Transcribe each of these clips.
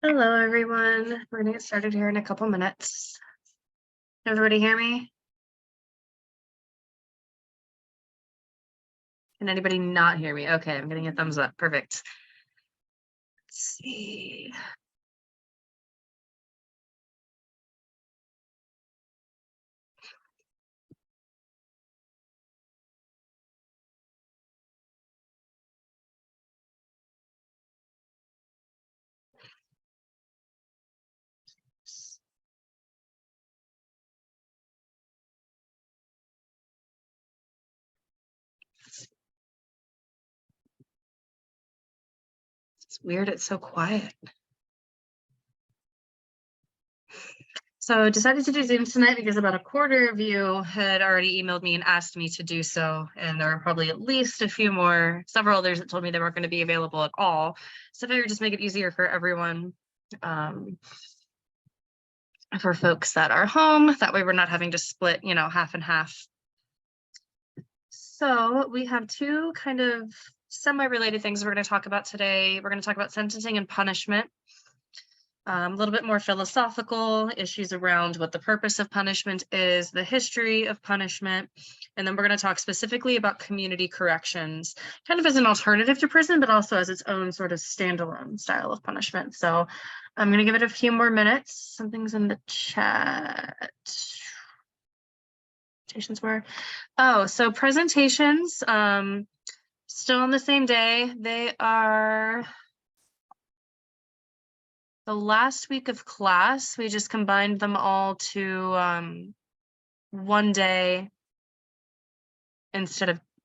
Hello, everyone. We're gonna get started here in a couple minutes. Everybody hear me? Can anybody not hear me? Okay, I'm getting a thumbs up. Perfect. Let's see. It's weird, it's so quiet. So I decided to do Zoom tonight because about a quarter of you had already emailed me and asked me to do so. And there are probably at least several others that told me they weren't going to be available at all. So I figured just make it easier for everyone. For folks that are home, that way we're not having to split, half and half. So we have two kind of semi-related things we're going to talk about today. We're going to talk about sentencing and punishment. A little bit more philosophical issues around what the purpose of punishment is, the history of punishment, and then we're going to talk specifically about community corrections, kind of as an alternative to prison, but also as its own sort of standalone style of punishment. So I'm going to give it a few more minutes. Something's in the chat. So presentations, still on the same day. They are the last week of class. We just combined them all to one day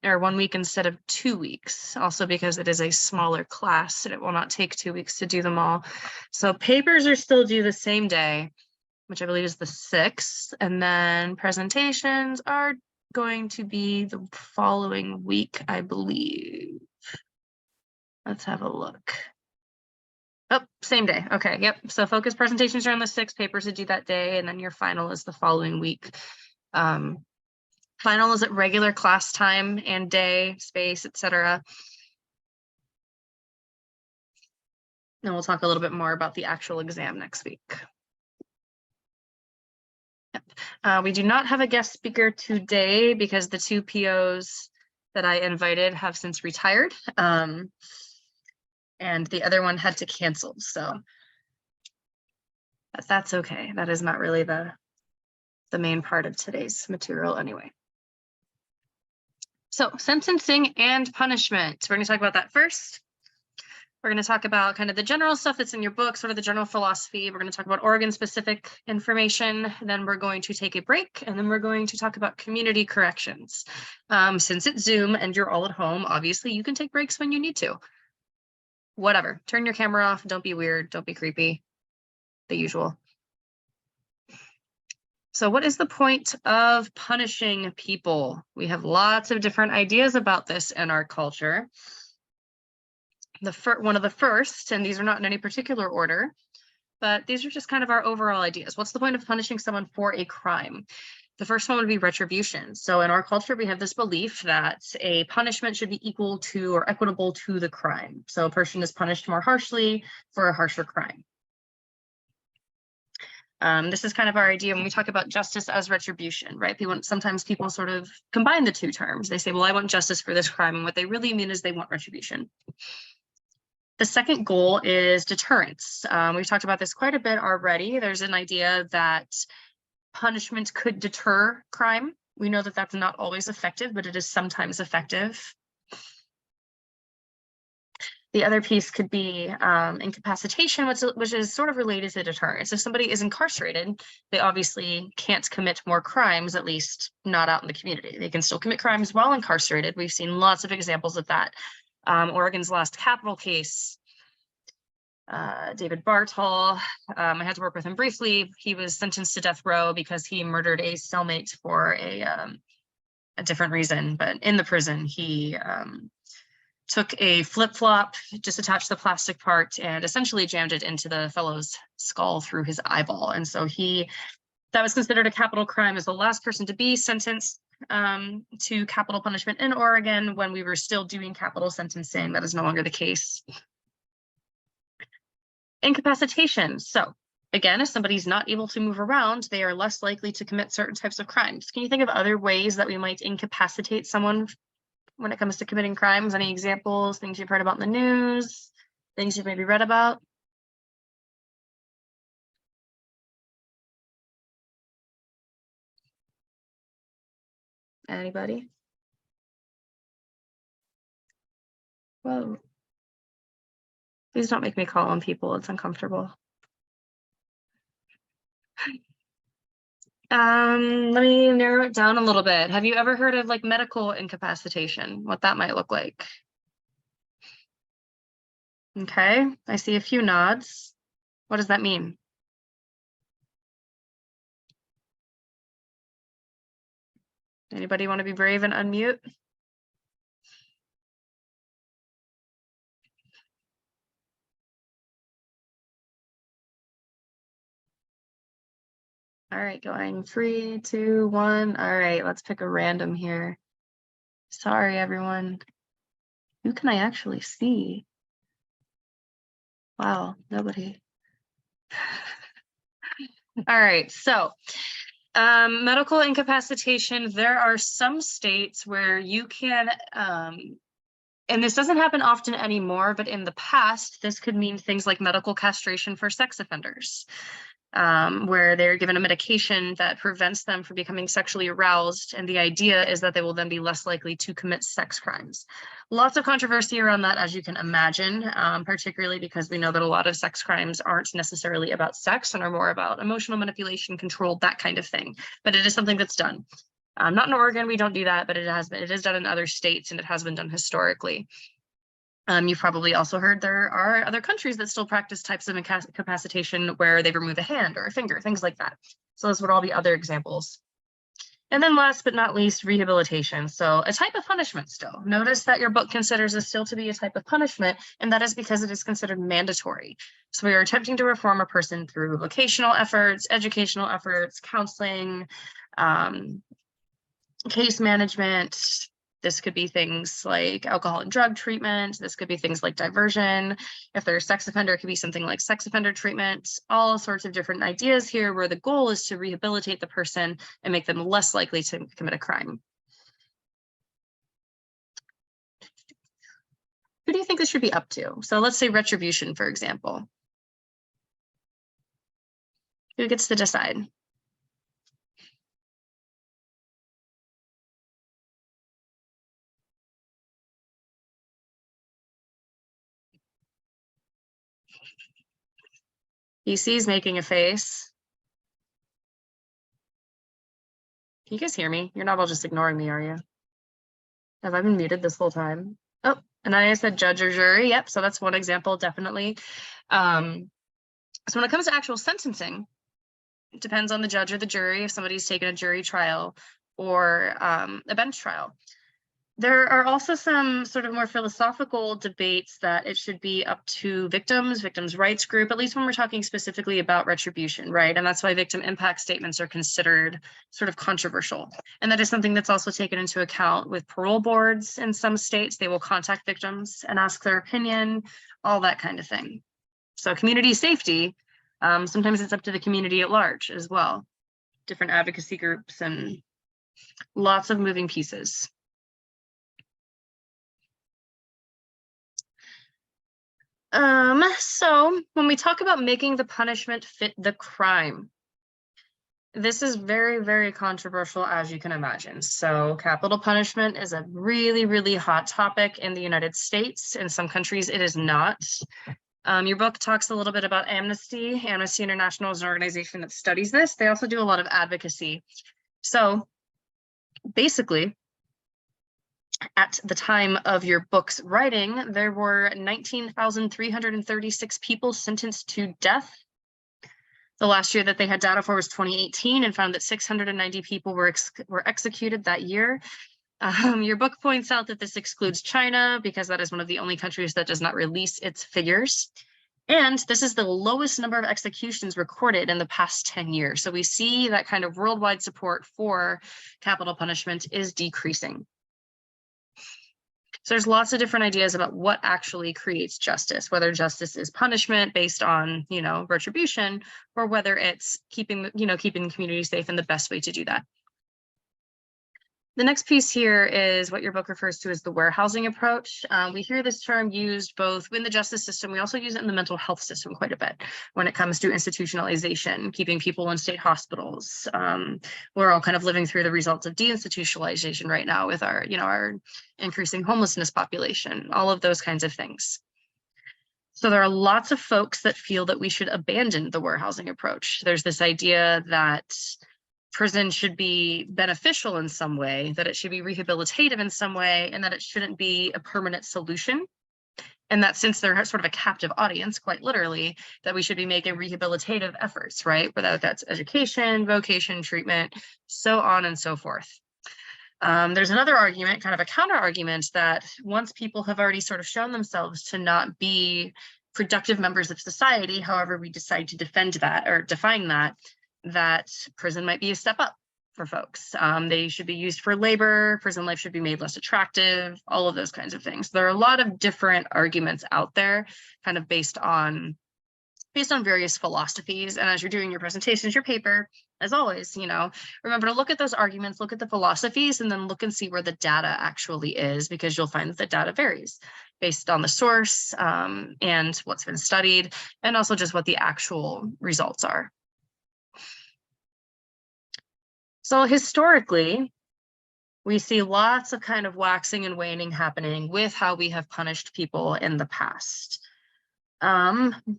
or 1 week instead of 2 weeks, also because it is a smaller class and it will not take 2 weeks to do them all. So papers are still due the same day, which I believe is the 6th, and then presentations are going to be the following week, I believe. Let's have a look. Oh, same day. Okay, yep. So focus presentations are on the 6th, papers are due that day, and then your final is the following week. Final is at regular class time and day, space, etc. And we'll talk a little bit more about the actual exam next week. We do not have a guest speaker today because the two POs that I invited have since retired, and the other one had to cancel. So that's okay. That is not really the main part of today's material anyway. So sentencing and punishment. We're going to talk about that first. We're going to talk about kind of the general stuff that's in your book, sort of the general philosophy. We're going to talk about Oregon-specific information. Then we're going to take a break, and then we're going to talk about community corrections. Since it's Zoom and you're all at home, obviously you can take breaks when you need to. Whatever. Turn your camera off. Don't be weird. Don't be creepy. The usual. So what is the point of punishing people? We have lots of different ideas about this in our culture. One of the first, and these are not in any particular order, but these are just kind of our overall ideas. What's the point of punishing someone for a crime? The first one would be retribution. So in our culture, we have this belief that a punishment should be equal to or equitable to the crime. So a person is punished more harshly for a harsher crime. This is kind of our idea when we talk about justice as retribution, right? Sometimes people sort of combine the two terms. They say, well, I want justice for this crime. And what they really mean is they want retribution. The second goal is deterrence. We've talked about this quite a bit already. There's an idea that punishment could deter crime. We know that that's not always effective, but it is sometimes effective. The other piece could be incapacitation, which is sort of related to deterrence. If somebody is incarcerated, they obviously can't commit more crimes, at least not out in the community. They can still commit crimes while incarcerated. We've seen lots of examples of that. Oregon's last capital case, David Bartol, I had to work with him briefly. He was sentenced to death row because he murdered a cellmate for a different reason, but in the prison, he took a flip-flop, just attached the plastic part, and essentially jammed it into the fellow's skull through his eyeball. And so that was considered a capital crime as the last person to be sentenced to capital punishment in Oregon when we were still doing capital sentencing. That is no longer the case. Incapacitation. So again, if somebody's not able to move around, they are less likely to commit certain types of crimes. Can you think of other ways that we might incapacitate someone when it comes to committing crimes? Any examples, things you've heard about in the news, things you've maybe read about? Anybody? Whoa. Please don't make me call on people. It's uncomfortable. Let me narrow it down a little bit. Have you ever heard of like medical incapacitation? What that might look like? Okay, I see a few nods. What does that mean? Anybody want to be brave and unmute? All right, going 3, 2, 1. All right, let's pick a random here. Sorry, everyone. Who can I actually see? Wow, nobody. All right, so medical incapacitation, there are some states where you can, and this doesn't happen often anymore, but in the past, this could mean things like medical castration for sex offenders, where they're given a medication that prevents them from becoming sexually aroused. And the idea is that they will then be less likely to commit sex crimes. Lots of controversy around that, as you can imagine, particularly because we know that a lot of sex crimes aren't necessarily about sex and are more about emotional manipulation, control, that kind of thing. But it is something that's done. Not in Oregon, we don't do that, but it is done in other states, and it has been done historically. You've probably also heard there are other countries that still practice types of incapacitation where they remove a hand or a finger, things like that. So those would all be other examples. And then last but not least, rehabilitation. So a type of punishment still. Notice that your book considers this still to be a type of punishment, and that is because it is considered mandatory. So we are attempting to reform a person through vocational efforts, educational efforts, counseling, case management. This could be things like alcohol and drug treatment. This could be things like diversion. If they're a sex offender, it could be something like sex offender treatment. All sorts of different ideas here where the goal is to rehabilitate the person and make them less likely to commit a crime. Who do you think this should be up to? So let's say retribution, for example. Who gets to decide? BC's making a face. Can you guys hear me? You're not all just ignoring me, are you? Have I been muted this whole time? Oh, and I said judge or jury. Yep, so that's one example, definitely. So when it comes to actual sentencing, it depends on the judge or the jury if somebody's taken a jury trial or a bench trial. There are also some sort of more philosophical debates that it should be up to victims rights group, at least when we're talking specifically about retribution, right? And that's why victim impact statements are considered sort of controversial. And that is something that's also taken into account with parole boards in some states. They will contact victims and ask their opinion, all that kind of thing. So community safety, sometimes it's up to the community at large as well. Different advocacy groups and lots of moving pieces. So when we talk about making the punishment fit the crime, this is very, very controversial, as you can imagine. So capital punishment is a really, really hot topic in the United States. In some countries, it is not. Your book talks a little bit about Amnesty. Amnesty International is an organization that studies this. They also do a lot of advocacy. So basically, at the time of your book's writing, there were 19,336 people sentenced to death. The last year that they had data for was 2018 and found that 690 people were executed that year. Your book points out that this excludes China because that is one of the only countries that does not release its figures. And this is the lowest number of executions recorded in the past 10 years. So we see that kind of worldwide support for capital punishment is decreasing. So there's lots of different ideas about what actually creates justice, whether justice is punishment based on, retribution, or whether it's keeping the community safe, and the best way to do that. The next piece here is what your book refers to as the warehousing approach. We hear this term used both in the justice system. We also use it in the mental health system quite a bit when it comes to institutionalization, keeping people in state hospitals. We're all kind of living through the results of deinstitutionalization right now with our increasing homelessness population, all of those kinds of things. So there are lots of folks that feel that we should abandon the warehousing approach. There's this idea that prison should be beneficial in some way, that it should be rehabilitative in some way, and that it shouldn't be a permanent solution. And that since they're sort of a captive audience, quite literally, that we should be making rehabilitative efforts, right? Whether that's education, vocation, treatment, so on and so forth. There's another argument, kind of a counter argument, that once people have already sort of shown themselves to not be productive members of society, however we decide to defend that or define that, that prison might be a step up for folks. They should be used for labor, prison life should be made less attractive, all of those kinds of things. There are a lot of different arguments out there, kind of based on various philosophies. And as you're doing your presentations, your paper, as always, remember to look at those arguments, look at the philosophies, and then look and see where the data actually is, because you'll find that the data varies based on the source and what's been studied, and also just what the actual results are. So historically, we see lots of kind of waxing and waning happening with how we have punished people in the past.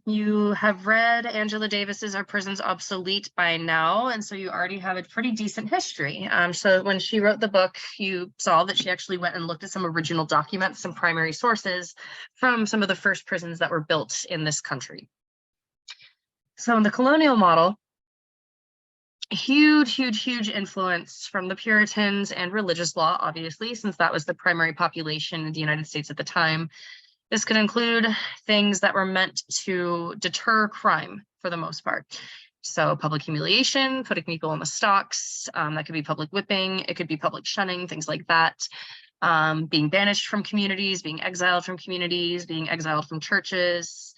You have read Angela Davis's Are Prisons Obsolete by Now, and so you already have a pretty decent history. So when she wrote the book, you saw that she actually went and looked at some original documents, some primary sources from some of the first prisons that were built in this country. So in the colonial model, huge influence from the Puritans and religious law, obviously, since that was the primary population in the United States at the time. This could include things that were meant to deter crime for the most part. So public humiliation, putting people in the stocks, that could be public whipping, it could be public shunning, things like that. Being banished from communities, being exiled from communities, being exiled from churches,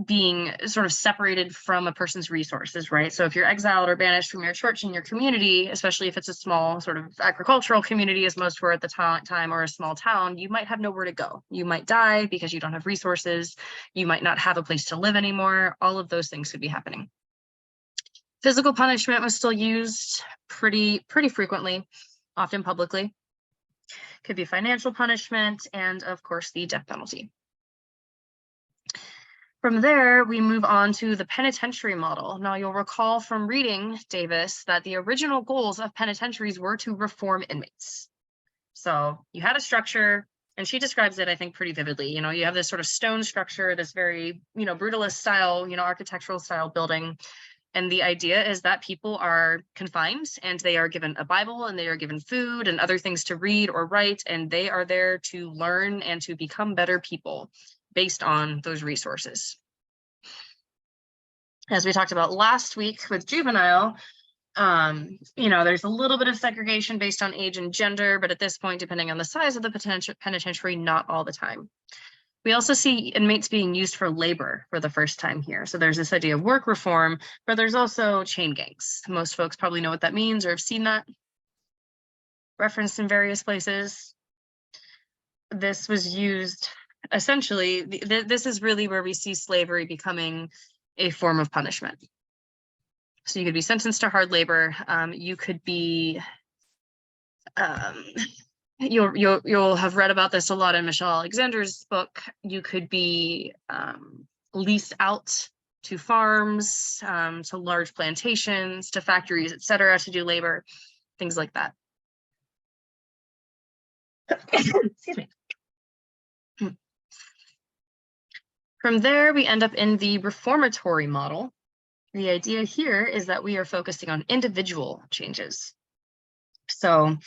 being sort of separated from a person's resources, right? So if you're exiled or banished from your church and your community, especially if it's a small sort of agricultural community, as most were at the time, or a small town, you might have nowhere to go. You might die because you don't have resources. You might not have a place to live anymore. All of those things could be happening. Physical punishment was still used pretty frequently, often publicly. Could be financial punishment, and of course the death penalty. From there, we move on to the penitentiary model. Now, you'll recall from reading Davis that the original goals of penitentiaries were to reform inmates. So you had a structure, and she describes it, I think, pretty vividly. You have this sort of stone structure, this very, brutalist style, architectural style building. And the idea is that people are confined, and they are given a Bible, and they are given food and other things to read or write, and they are there to learn and to become better people based on those resources. As we talked about last week with juvenile, there's a little bit of segregation based on age and gender, but at this point, depending on the size of the penitentiary, not all the time. We also see inmates being used for labor for the first time here. So there's this idea of work reform, but there's also chain gangs. Most folks probably know what that means or have seen that referenced in various places. This was used essentially, this is really where we see slavery becoming a form of punishment. So you could be sentenced to hard labor. You could be, you'll have read about this a lot in Michelle Alexander's book. You could be leased out to farms, to large plantations, to factories, etc., to do labor, things like that. Excuse me. From there, we end up in the reformatory model. The idea here is that we are focusing on individual changes. So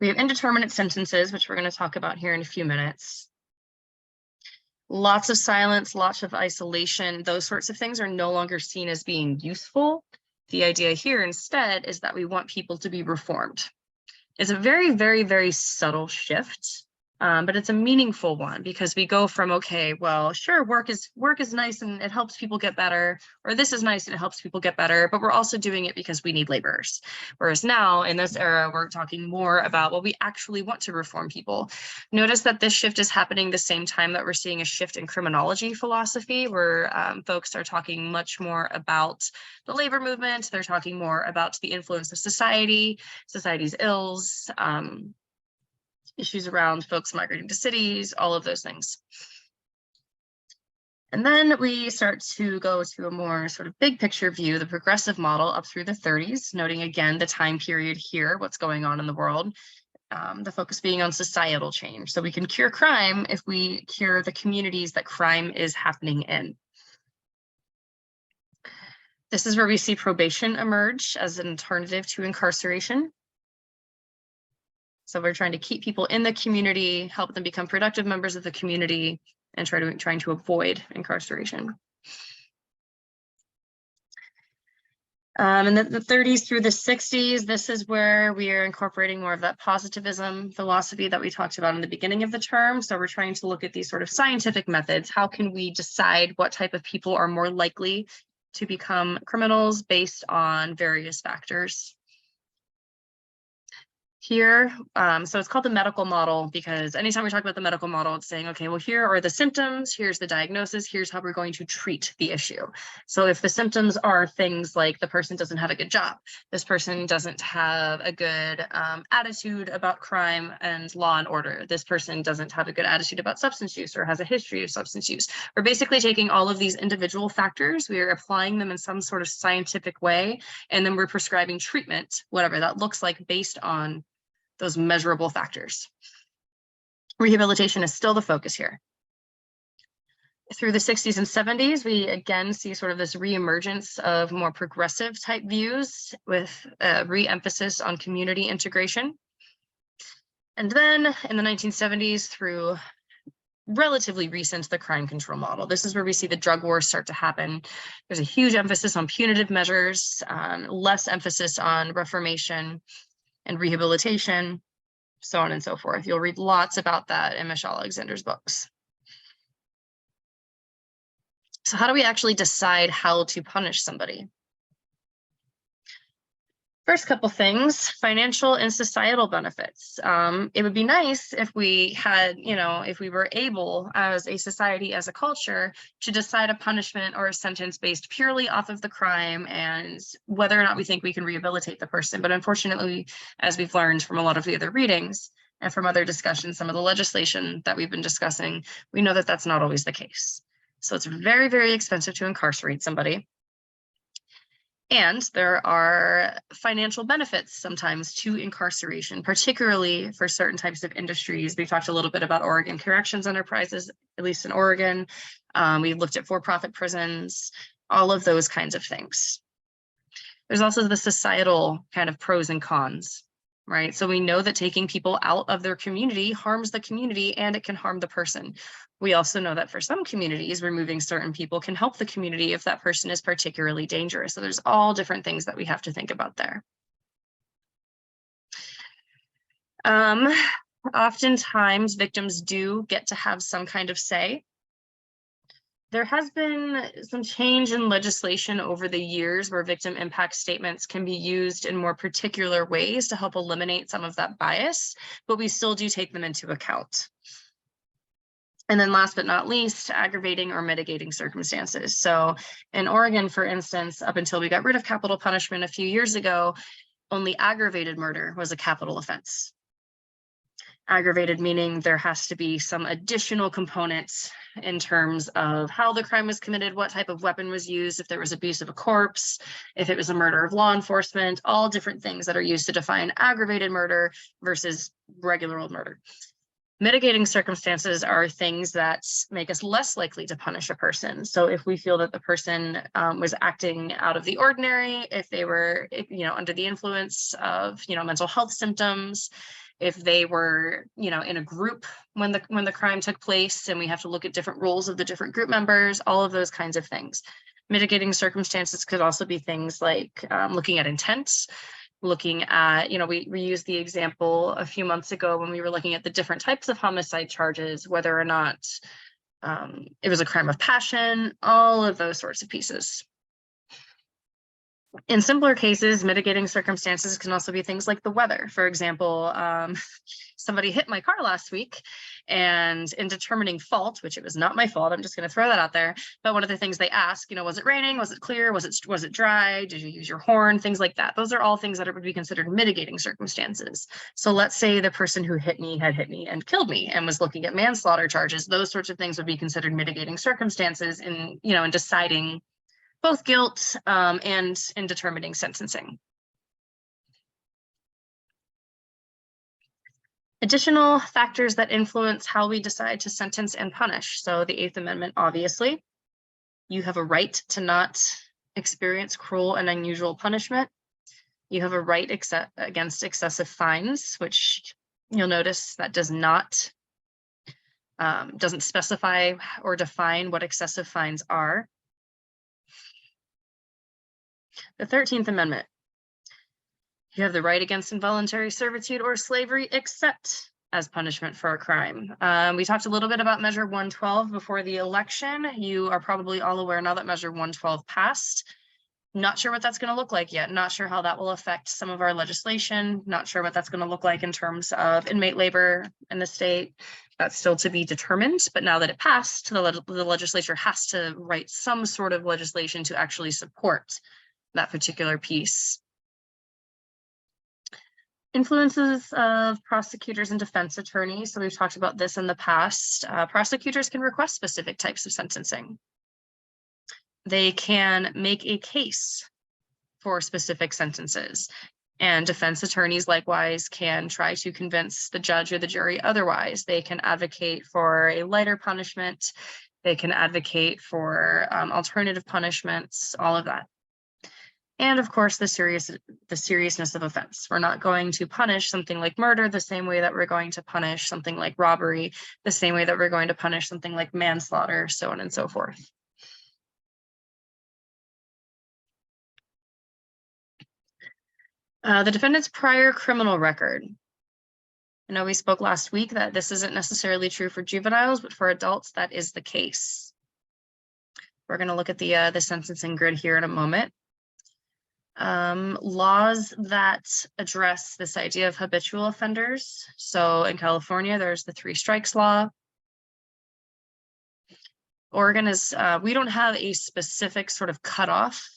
we have indeterminate sentences, which we're going to talk about here in a few minutes. Lots of silence, lots of isolation, those sorts of things are no longer seen as being useful. The idea here instead is that we want people to be reformed. It's a very, very, very subtle shift. But it's a meaningful one because we go from, okay, well, sure, work is nice and it helps people get better, or this is nice and it helps people get better, but we're also doing it because we need laborers. Whereas now in this era, we're talking more about, well, we actually want to reform people. Notice that this shift is happening the same time that we're seeing a shift in criminology philosophy, where folks are talking much more about the labor movement. They're talking more about the influence of society, society's ills, issues around folks migrating to cities, all of those things. And then we start to go to a more sort of big picture view, the progressive model up through the 30s, noting again the time period here, what's going on in the world, the focus being on societal change. So we can cure crime if we cure the communities that crime is happening in. This is where we see probation emerge as an alternative to incarceration. So we're trying to keep people in the community, help them become productive members of the community, and trying to avoid incarceration. In the 30s through the 60s, this is where we are incorporating more of that positivism philosophy that we talked about in the beginning of the term. So we're trying to look at these sort of scientific methods. How can we decide what type of people are more likely to become criminals based on various factors? Here, so it's called the medical model because anytime we talk about the medical model, it's saying, okay, well, here are the symptoms, here's the diagnosis, here's how we're going to treat the issue. So if the symptoms are things like the person doesn't have a good job, this person doesn't have a good attitude about crime and law and order, this person doesn't have a good attitude about substance use or has a history of substance use. We're basically taking all of these individual factors, we are applying them in some sort of scientific way, and then we're prescribing treatment, whatever that looks like, based on those measurable factors. Rehabilitation is still the focus here. Through the 60s and 70s, we again see sort of this reemergence of more progressive type views with re-emphasis on community integration. And then in the 1970s through relatively recent, the crime control model. This is where we see the drug wars start to happen. There's a huge emphasis on punitive measures, less emphasis on reformation and rehabilitation, so on and so forth. You'll read lots about that in Michelle Alexander's books. So how do we actually decide how to punish somebody? First couple things, financial and societal benefits. It would be nice if we had, if we were able as a society, as a culture, to decide a punishment or a sentence based purely off of the crime and whether or not we think we can rehabilitate the person. But unfortunately, as we've learned from a lot of the other readings and from other discussions, some of the legislation that we've been discussing, we know that that's not always the case. So it's very, very expensive to incarcerate somebody. And there are financial benefits sometimes to incarceration, particularly for certain types of industries. We talked a little bit about Oregon corrections enterprises, at least in Oregon. We looked at for-profit prisons, all of those kinds of things. There's also the societal kind of pros and cons, right? So we know that taking people out of their community harms the community and it can harm the person. We also know that for some communities, removing certain people can help the community if that person is particularly dangerous. So there's all different things that we have to think about there. Oftentimes, victims do get to have some kind of say. There has been some change in legislation over the years where victim impact statements can be used in more particular ways to help eliminate some of that bias, but we still do take them into account. And then last but not least, aggravating or mitigating circumstances. So in Oregon, for instance, up until we got rid of capital punishment a few years ago, only aggravated murder was a capital offense. Aggravated meaning there has to be some additional components in terms of how the crime was committed, what type of weapon was used, if there was abuse of a corpse, if it was a murder of law enforcement, all different things that are used to define aggravated murder versus regular old murder. Mitigating circumstances are things that make us less likely to punish a person. So if we feel that the person was acting out of the ordinary, if they were, under the influence of, mental health symptoms, if they were, in a group when the crime took place, and we have to look at different roles of the different group members, all of those kinds of things. Mitigating circumstances could also be things like looking at intent. looking at, we used the example a few months ago when we were looking at the different types of homicide charges, whether or not it was a crime of passion, all of those sorts of pieces. In simpler cases, mitigating circumstances can also be things like the weather. For example, somebody hit my car last week, and in determining fault, which it was not my fault, I'm just going to throw that out there, but one of the things they ask, was it raining? Was it clear? Was it dry? Did you use your horn? Things like that. Those are all things that would be considered mitigating circumstances. So let's say the person who hit me had hit me and killed me and was looking at manslaughter charges. Those sorts of things would be considered mitigating circumstances in deciding both guilt and in determining sentencing. Additional factors that influence how we decide to sentence and punish. So the Eighth Amendment, obviously, you have a right to not experience cruel and unusual punishment. You have a right against excessive fines, which you'll notice that doesn't specify or define what excessive fines are. The 13th Amendment, you have the right against involuntary servitude or slavery except as punishment for a crime. We talked a little bit about Measure 112 before the election. You are probably all aware now that Measure 112 passed. Not sure what that's going to look like yet. Not sure how that will affect some of our legislation. Not sure what that's going to look like in terms of inmate labor in the state. That's still to be determined. But now that it passed, the legislature has to write some sort of legislation to actually support that particular piece. Influences of prosecutors and defense attorneys. So we've talked about this in the past. Prosecutors can request specific types of sentencing. They can make a case for specific sentences, and defense attorneys likewise can try to convince the judge or the jury otherwise. They can advocate for a lighter punishment. They can advocate for alternative punishments, all of that. And of course, the seriousness of offense. We're not going to punish something like murder the same way that we're going to punish something like robbery, the same way that we're going to punish something like manslaughter, so on and so forth. The defendant's prior criminal record. I know we spoke last week that this isn't necessarily true for juveniles, but for adults, that is the case. We're going to look at the sentencing grid here in a moment. Laws that address this idea of habitual offenders. So in California, there's the 3 strikes law. Oregon is, we don't have a specific sort of cutoff,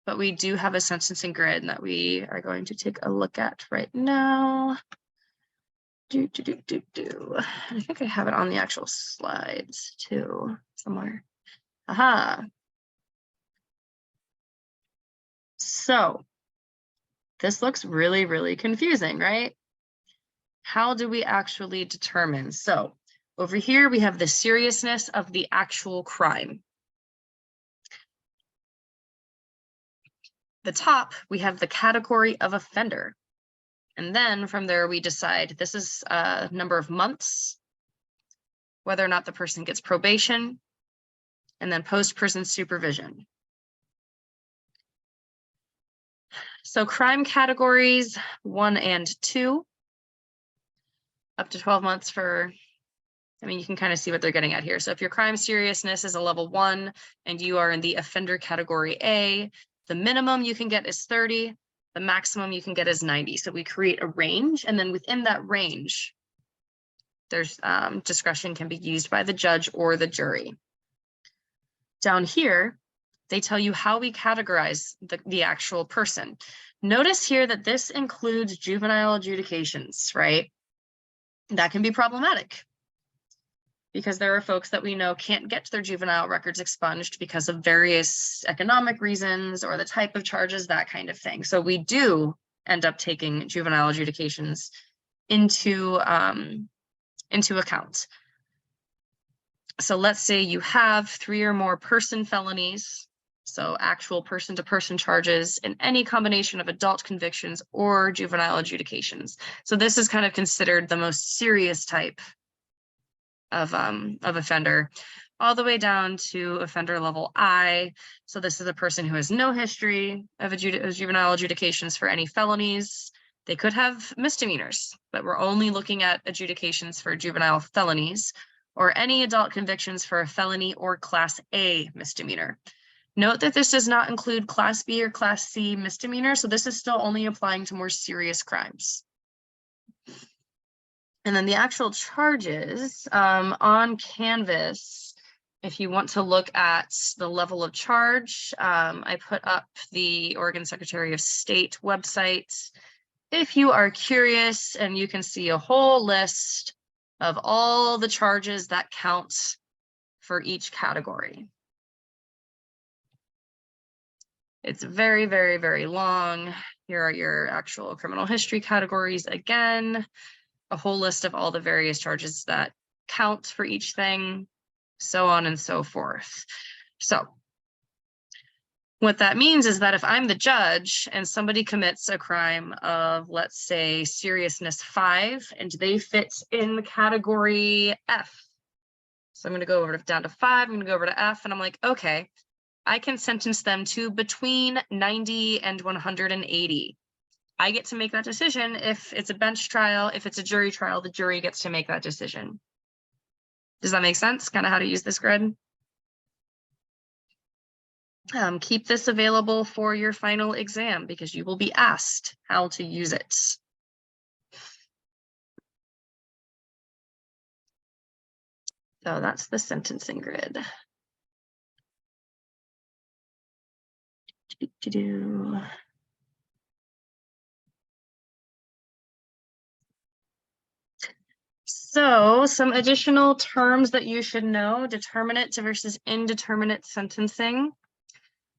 but we do have a sentencing grid that we are going to take a look at right now. I think I have it on the actual slides too, somewhere. Aha. So this looks really, really confusing, right? How do we actually determine? So over here, we have the seriousness of the actual crime. The top, we have the category of offender. And then from there, we decide this is a number of months, whether or not the person gets probation, and then post-prison supervision. So crime categories 1 and 2, up to 12 months for, you can kind of see what they're getting at here. So if your crime seriousness is a level 1 and you are in the offender category A, the minimum you can get is 30, the maximum you can get is 90. So we create a range, and then within that range, there's discretion can be used by the judge or the jury. Down here, they tell you how we categorize the actual person. Notice here that this includes juvenile adjudications, right? That can be problematic because there are folks that we know can't get their juvenile records expunged because of various economic reasons or the type of charges, that kind of thing. So we do end up taking juvenile adjudications into account. So let's say you have 3 or more person felonies, so actual person-to-person charges in any combination of adult convictions or juvenile adjudications. So this is kind of considered the most serious type of offender. all the way down to offender level I. So this is a person who has no history of juvenile adjudications for any felonies. They could have misdemeanors, but we're only looking at adjudications for juvenile felonies or any adult convictions for a felony or Class A misdemeanor. Note that this does not include Class B or Class C misdemeanor, so this is still only applying to more serious crimes. And then the actual charges on Canvas, if you want to look at the level of charge, I put up the Oregon Secretary of State website. If you are curious, and you can see a whole list of all the charges that count for each category. It's very, very, very long. Here are your actual criminal history categories again, a whole list of all the various charges that count for each thing, so on and so forth. So what that means is that if I'm the judge and somebody commits a crime of, let's say, seriousness 5, and they fit in the category F. So I'm going to go over down to 5, I'm going to go over to F, and I'm like, okay, I can sentence them to between 90 and 180. I get to make that decision. If it's a bench trial, if it's a jury trial, the jury gets to make that decision. Does that make sense? Kind of how to use this grid? Keep this available for your final exam because you will be asked how to use it. So that's the sentencing grid. So some additional terms that you should know: determinate versus indeterminate sentencing.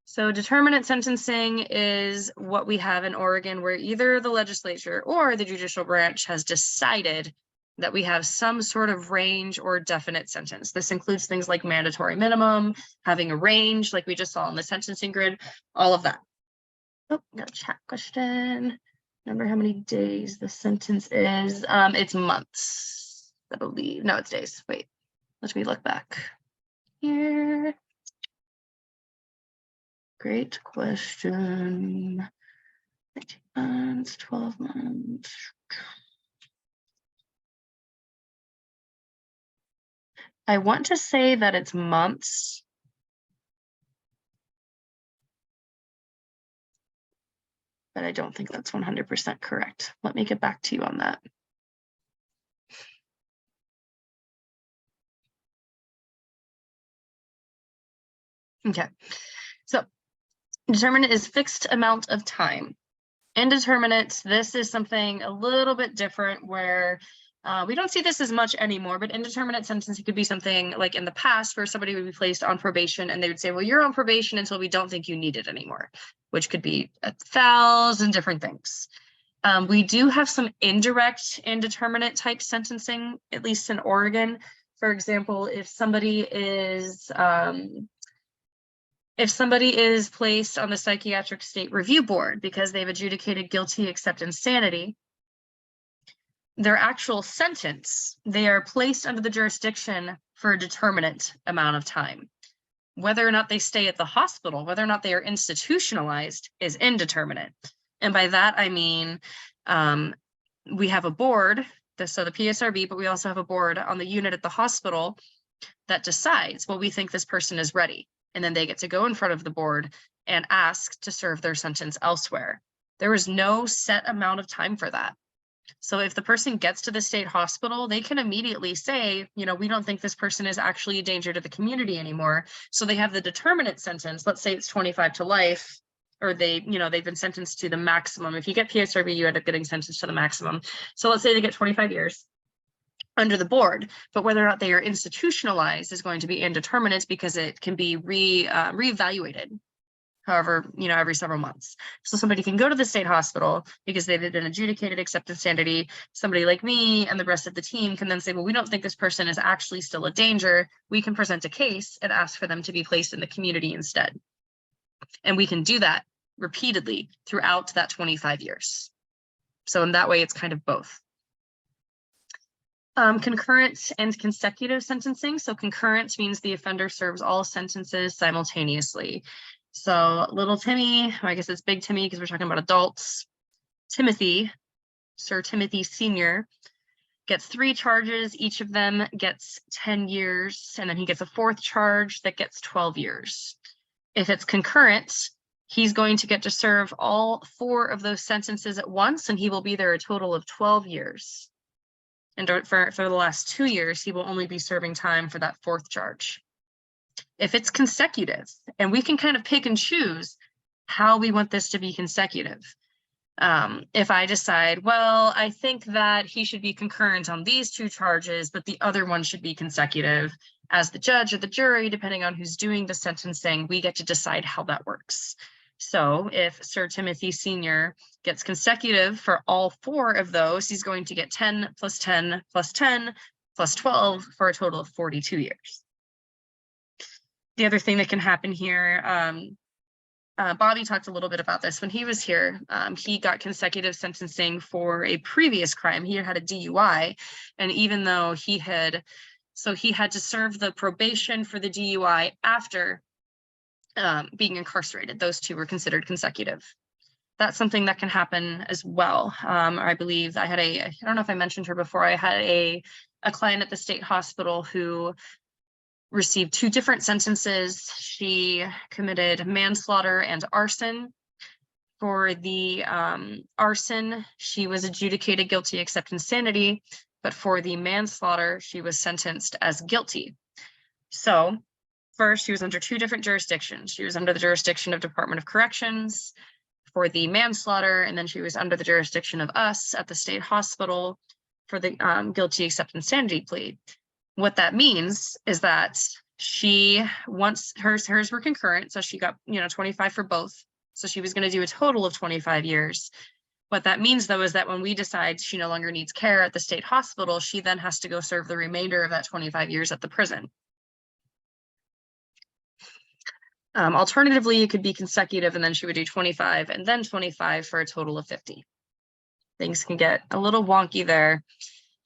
So determinate sentencing is what we have in Oregon, where either the legislature or the judicial branch has decided that we have some sort of range or definite sentence. This includes things like mandatory minimum, having a range like we just saw in the sentencing grid, all of that. Oh, got a chat question. Remember how many days the sentence is? It's months, I believe. No, it's days. Wait, let me look back here. Great question. 19 months, 12 months. I want to say that it's months. But I don't think that's 100% correct. Let me get back to you on that. Okay, so determinate is fixed amount of time. Indeterminate, this is something a little bit different where we don't see this as much anymore, but indeterminate sentencing could be something like in the past where somebody would be placed on probation and they would say, well, you're on probation until we don't think you need it anymore, which could be 1,000 different things. We do have some indirect indeterminate type sentencing, at least in Oregon. For example, if somebody is placed on the Psychiatric State Review Board because they've adjudicated guilty except insanity, their actual sentence, they are placed under the jurisdiction for a determinate amount of time. Whether or not they stay at the hospital, whether or not they are institutionalized is indeterminate. And by that, I mean, we have a board, so the PSRB, but we also have a board on the unit at the hospital that decides, well, we think this person is ready. And then they get to go in front of the board and ask to serve their sentence elsewhere. There is no set amount of time for that. So if the person gets to the state hospital, they can immediately say, you know, we don't think this person is actually a danger to the community anymore. So they have the determinate sentence. Let's say it's 25 to life, or they've been sentenced to the maximum. If you get PSRB, you end up getting sentenced to the maximum. So let's say they get 25 years under the board, but whether or not they are institutionalized is going to be indeterminate because it can be reevaluated. However, every several months. So somebody can go to the state hospital because they've been adjudicated except insanity. Somebody like me and the rest of the team can then say, well, we don't think this person is actually still a danger. We can present a case and ask for them to be placed in the community instead. And we can do that repeatedly throughout that 25 years. So in that way, it's kind of both. Concurrent and consecutive sentencing. So concurrent means the offender serves all sentences simultaneously. So little Timmy, I guess it's big Timmy because we're talking about adults. Timothy, Sir Timothy Sr., gets 3 charges. Each of them gets 10 years, and then he gets a 4th charge that gets 12 years. If it's concurrent, he's going to get to serve all 4 of those sentences at once, and he will be there a total of 12 years. And for the last 2 years, he will only be serving time for that 4th charge. If it's consecutive, and we can kind of pick and choose how we want this to be consecutive. If I decide, well, I think that he should be concurrent on these 2 charges, but the other one should be consecutive, as the judge or the jury, depending on who's doing the sentencing, we get to decide how that works. So if Sir Timothy Sr. gets consecutive for all 4 of those, he's going to get 10 plus 10 plus 10 plus 12 for a total of 42 years. The other thing that can happen here, Bobby talked a little bit about this when he was here. He got consecutive sentencing for a previous crime. He had a DUI, and even though he had to serve the probation for the DUI after being incarcerated. Those 2 were considered consecutive. That's something that can happen as well. I believe I don't know if I mentioned her before, I had a client at the state hospital who received 2 different sentences. She committed manslaughter and arson. For the arson, she was adjudicated guilty except insanity, but for the manslaughter, she was sentenced as guilty. So first, she was under 2 different jurisdictions. She was under the jurisdiction of Department of Corrections for the manslaughter, and then she was under the jurisdiction of us at the state hospital for the guilty except insanity plea. What that means is that hers were concurrent, so she got 25 for both. So she was going to do a total of 25 years. What that means, though, is that when we decide she no longer needs care at the state hospital, she then has to go serve the remainder of that 25 years at the prison. Alternatively, it could be consecutive, and then she would do 25 and then 25 for a total of 50. Things can get a little wonky there.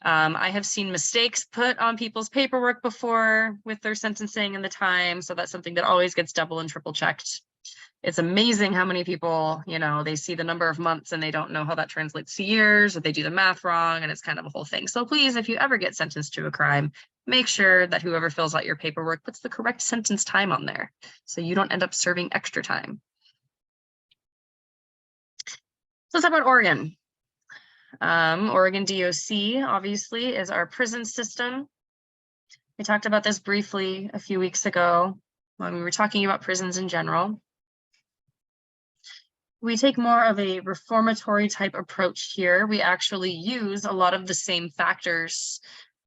I have seen mistakes put on people's paperwork before with their sentencing and the time, so that's something that always gets double and triple checked. It's amazing how many people, they see the number of months and they don't know how that translates to years, or they do the math wrong, and it's kind of a whole thing. So please, if you ever get sentenced to a crime, make sure that whoever fills out your paperwork puts the correct sentence time on there, so you don't end up serving extra time. So let's talk about Oregon. Oregon DOC, obviously, is our prison system. We talked about this briefly a few weeks ago when we were talking about prisons in general. We take more of a reformatory type approach here. We actually use a lot of the same factors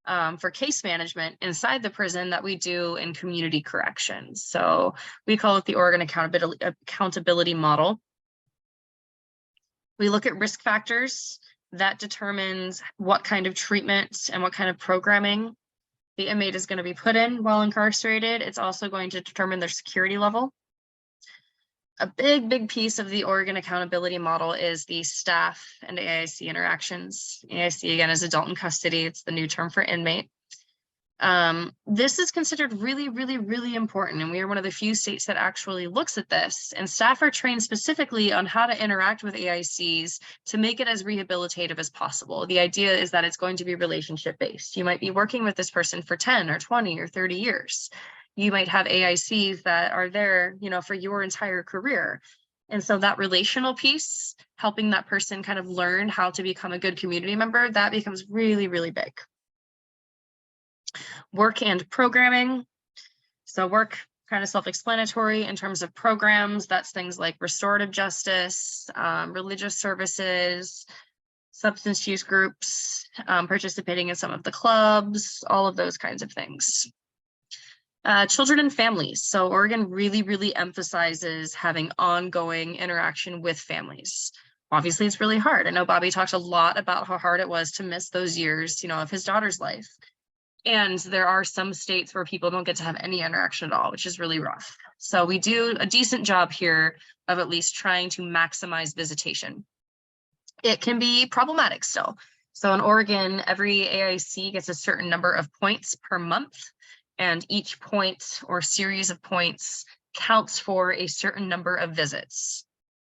for case management inside the prison that we do in community corrections. So we call it the Oregon accountability model. We look at risk factors that determines what kind of treatment and what kind of programming the inmate is going to be put in while incarcerated. It's also going to determine their security level. A big piece of the Oregon accountability model is the staff and AIC interactions. AIC, again, is adult in custody. It's the new term for inmate. This is considered really important, and we are one of the few states that actually looks at this, and staff are trained specifically on how to interact with AICs to make it as rehabilitative as possible. The idea is that it's going to be relationship based. You might be working with this person for 10 or 20 or 30 years. You might have AICs that are there, for your entire career. And so that relational piece, helping that person kind of learn how to become a good community member, that becomes really big. Work and programming. So work, kind of self-explanatory in terms of programs. That's things like restorative justice, religious services, substance use groups, participating in some of the clubs, all of those kinds of things. Children and families. So Oregon really emphasizes having ongoing interaction with families. Obviously, it's really hard. I know Bobby talked a lot about how hard it was to miss those years, of his daughter's life. And there are some states where people don't get to have any interaction at all, which is really rough. So we do a decent job here of at least trying to maximize visitation. It can be problematic still. So in Oregon, every AIC gets a certain number of points per month, and each point or series of points counts for a certain number of visits.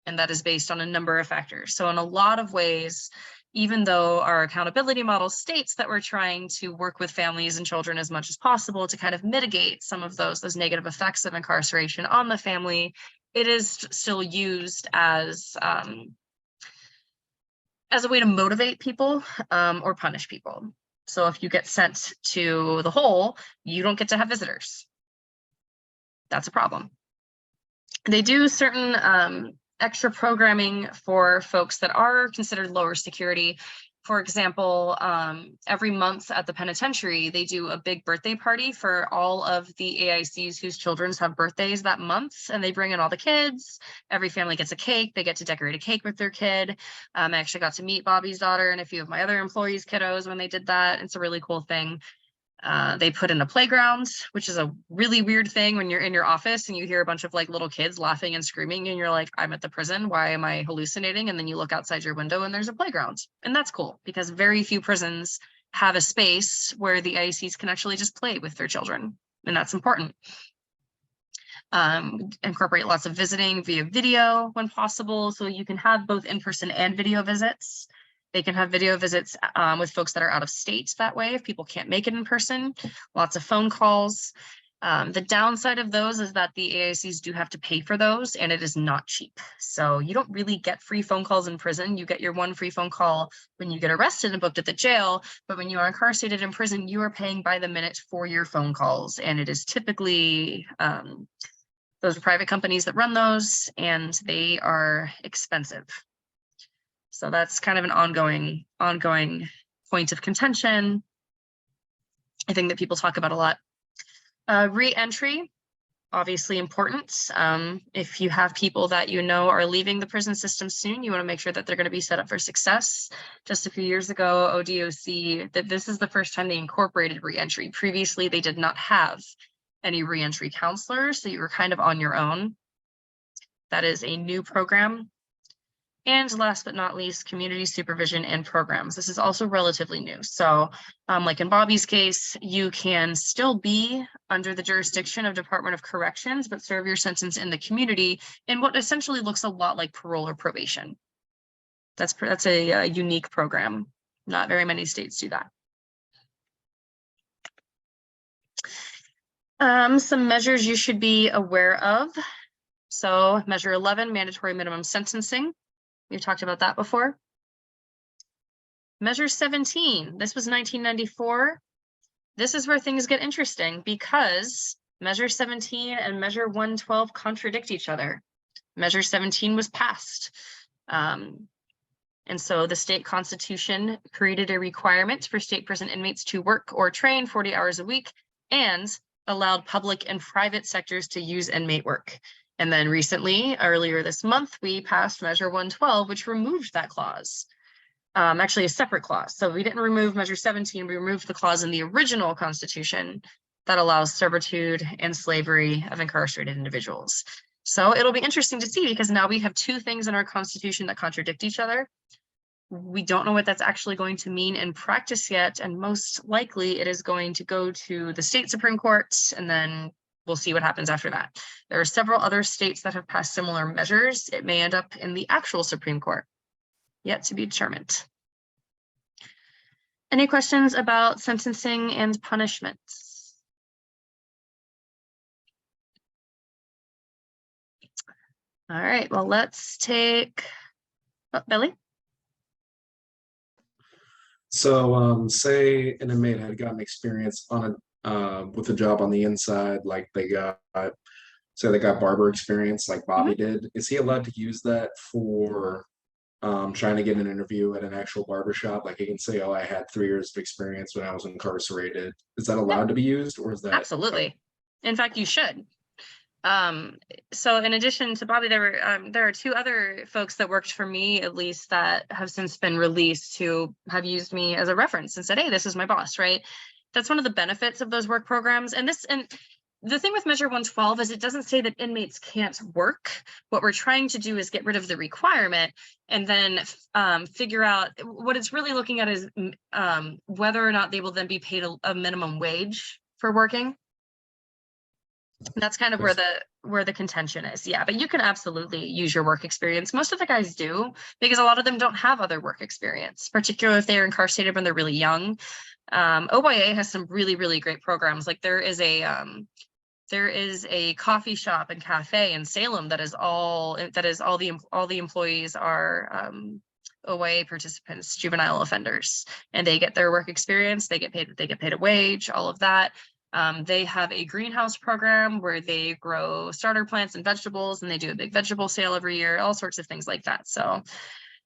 And that is based on a number of factors. So in a lot of ways, even though our accountability model states that we're trying to work with families and children as much as possible to kind of mitigate some of those negative effects of incarceration on the family, it is still used as a way to motivate people or punish people. So if you get sent to the hole, you don't get to have visitors. That's a problem. They do certain extra programming for folks that are considered lower security. For example, every month at the penitentiary, they do a big birthday party for all of the AICs whose children have birthdays that month, and they bring in all the kids. Every family gets a cake. They get to decorate a cake with their kid. I actually got to meet Bobby's daughter and a few of my other employees' kiddos when they did that. It's a really cool thing. They put in a playground, which is a really weird thing when you're in your office and you hear a bunch of like little kids laughing and screaming and you're like, I'm at the prison, why am I hallucinating? And then you look outside your window and there's a playground. And that's cool because very few prisons have a space where the IACs can actually just play with their children. And that's important. Incorporate lots of visiting via video when possible. So you can have both in-person and video visits. They can have video visits with folks that are out of state that way if people can't make it in person. Lots of phone calls. The downside of those is that the AICs do have to pay for those, and it is not cheap. So you don't really get free phone calls in prison. You get your one free phone call when you get arrested and booked at the jail, but when you are incarcerated in prison, you are paying by the minute for your phone calls, and it is typically those are private companies that run those, and they are expensive. So that's kind of an ongoing point of contention. I think that people talk about a lot. Re-entry, obviously important. If you have people that you know are leaving the prison system soon, you want to make sure that they're going to be set up for success. Just a few years ago, ODOC, that this is the first time they incorporated re-entry. Previously, they did not have any re-entry counselors, so you were kind of on your own. That is a new program. And last but not least, community supervision and programs. This is also relatively new. So like in Bobby's case, you can still be under the jurisdiction of Department of Corrections, but serve your sentence in the community in what essentially looks a lot like parole or probation. That's a unique program. Not very many states do that. Some measures you should be aware of. So measure 11, mandatory minimum sentencing. We've talked about that before. Measure 17, this was 1994. This is where things get interesting because Measure 17 and Measure 112 contradict each other. Measure 17 was passed. And so the state constitution created a requirement for state prison inmates to work or train 40 hours a week and allowed public and private sectors to use inmate work. And then recently, earlier this month, we passed Measure 112, which removed that clause, actually a separate clause. So we didn't remove Measure 17, we removed the clause in the original Constitution that allows servitude and slavery of incarcerated individuals. So it'll be interesting to see because now we have two things in our Constitution that contradict each other. We don't know what that's actually going to mean in practice yet, and most likely it is going to go to the state Supreme Court, and then we'll see what happens after that. There are several other states that have passed similar measures. It may end up in the actual Supreme Court, yet to be determined. Any questions about sentencing and punishments? All right, well, let's take, Billy? So say an inmate had gotten experience on with a job on the inside, like they got barber experience like Bobby did. Is he allowed to use that for trying to get an interview at an actual barber shop? Like he can say, oh, I had 3 years of experience when I was incarcerated. Is that allowed to be used, or is that? Absolutely. In fact, you should. So in addition to Bobby, there are 2 other folks that worked for me, at least, that have since been released, who have used me as a reference and said, hey, this is my boss, right? That's one of the benefits of those work programs. And the thing with Measure 112 is it doesn't say that inmates can't work. What we're trying to do is get rid of the requirement and then figure out what it's really looking at is whether or not they will then be paid a minimum wage for working. That's kind of where the contention is. Yeah, but you can absolutely use your work experience. Most of the guys do, because a lot of them don't have other work experience, particularly if they're incarcerated when they're really young. OYA has some really, really great programs. Like there is a coffee shop and cafe in Salem that is all the employees are OYA participants, juvenile offenders, and they get their work experience. They get paid a wage, all of that. They have a greenhouse program where they grow starter plants and vegetables, and they do a big vegetable sale every year, all sorts of things like that. So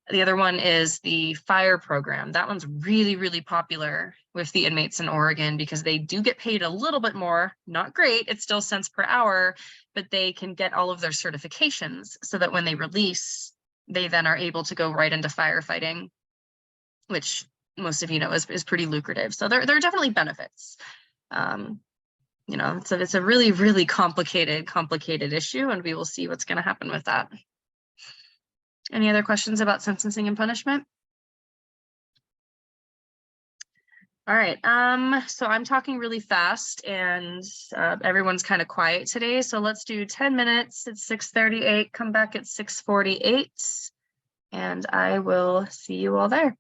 the other one is the fire program. That one's really, really popular with the inmates in Oregon because they do get paid a little bit more. Not great, it's still cents per hour, but they can get all of their certifications so that when they release, they then are able to go right into firefighting, which most of you know is pretty lucrative. So there are definitely benefits. You know, it's a really, really complicated issue, and we will see what's going to happen with that. Any other questions about sentencing and punishment? All right, so I'm talking really fast and everyone's kind of quiet today. So let's do 10 minutes. It's 6:38, come back at 6:48, and I will see you all there.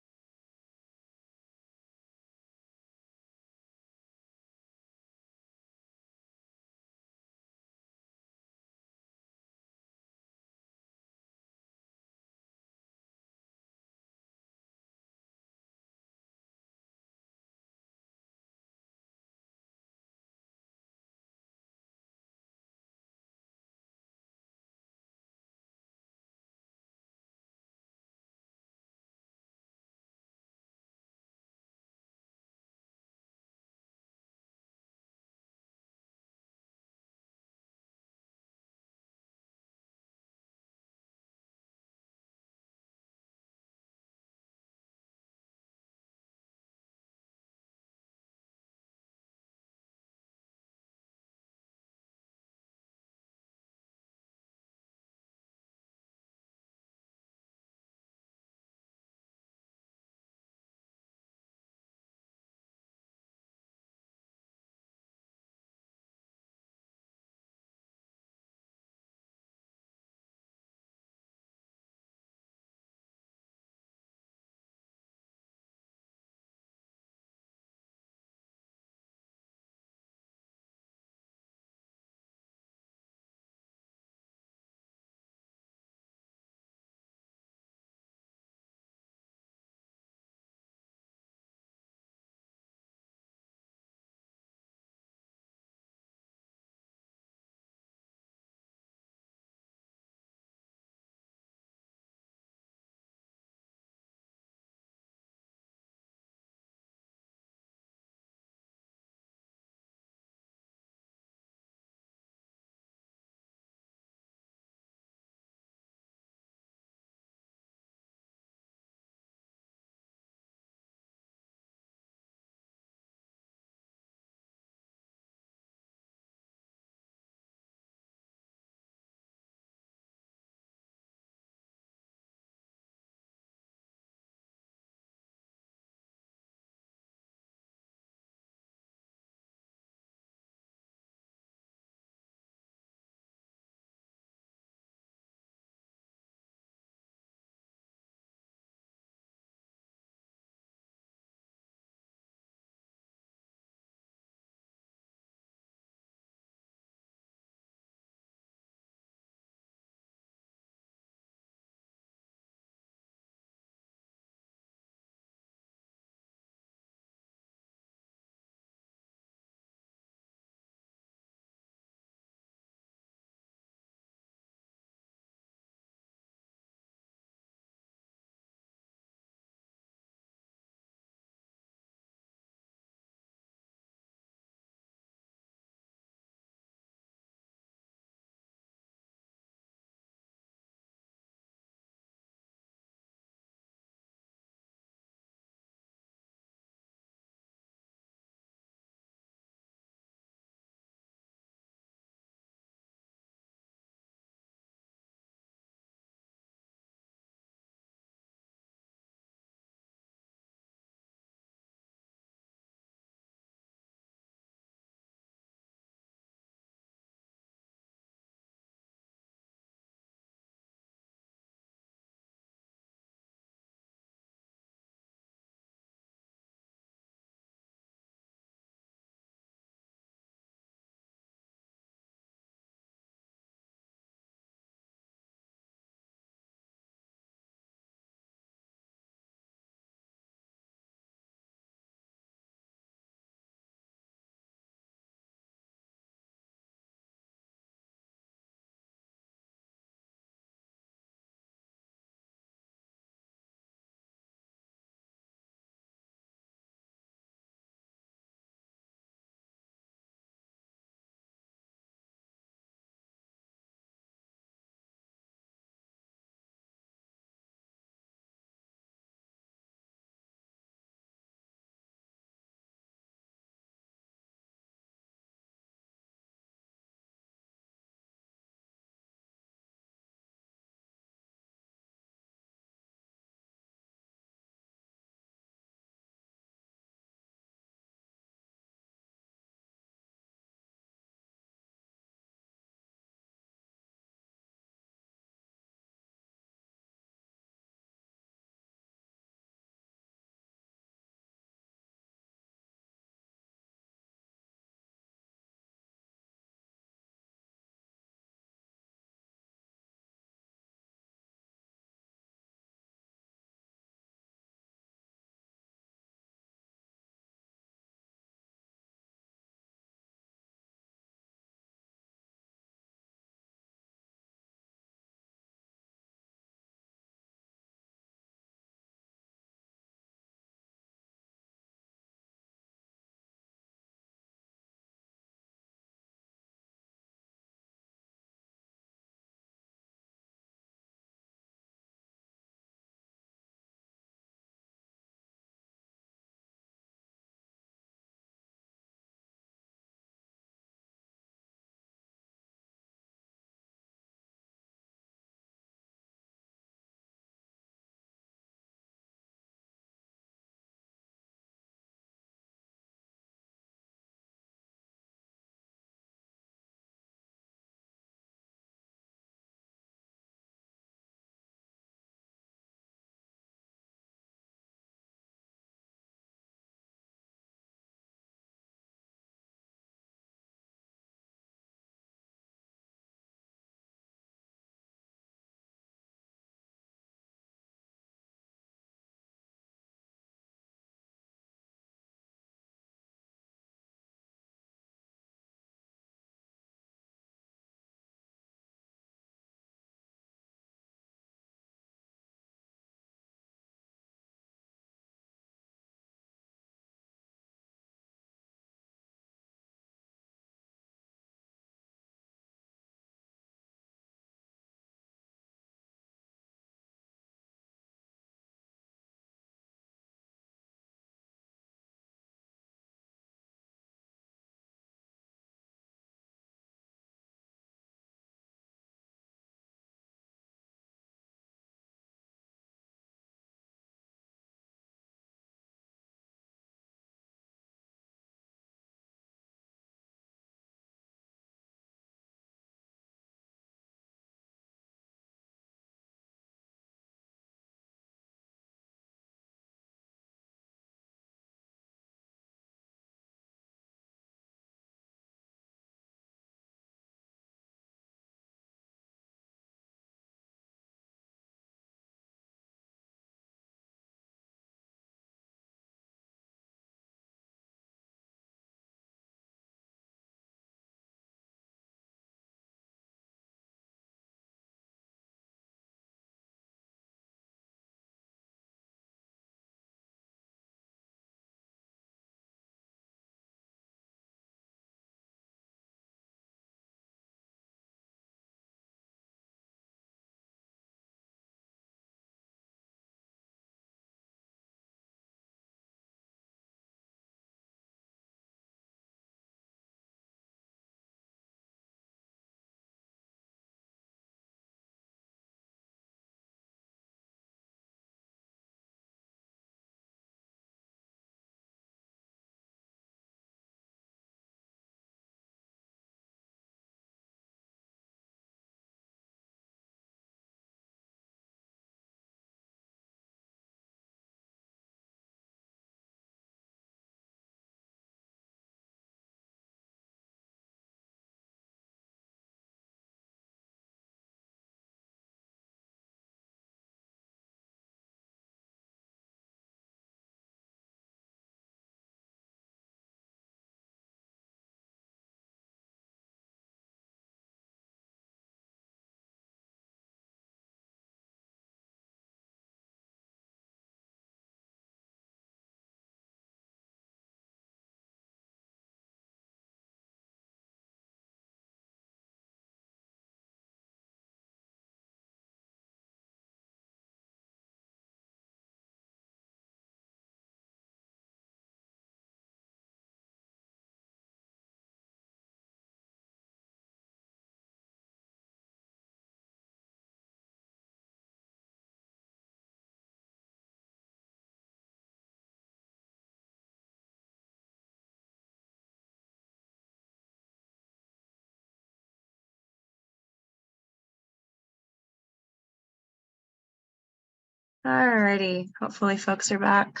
Alrighty, hopefully folks are back.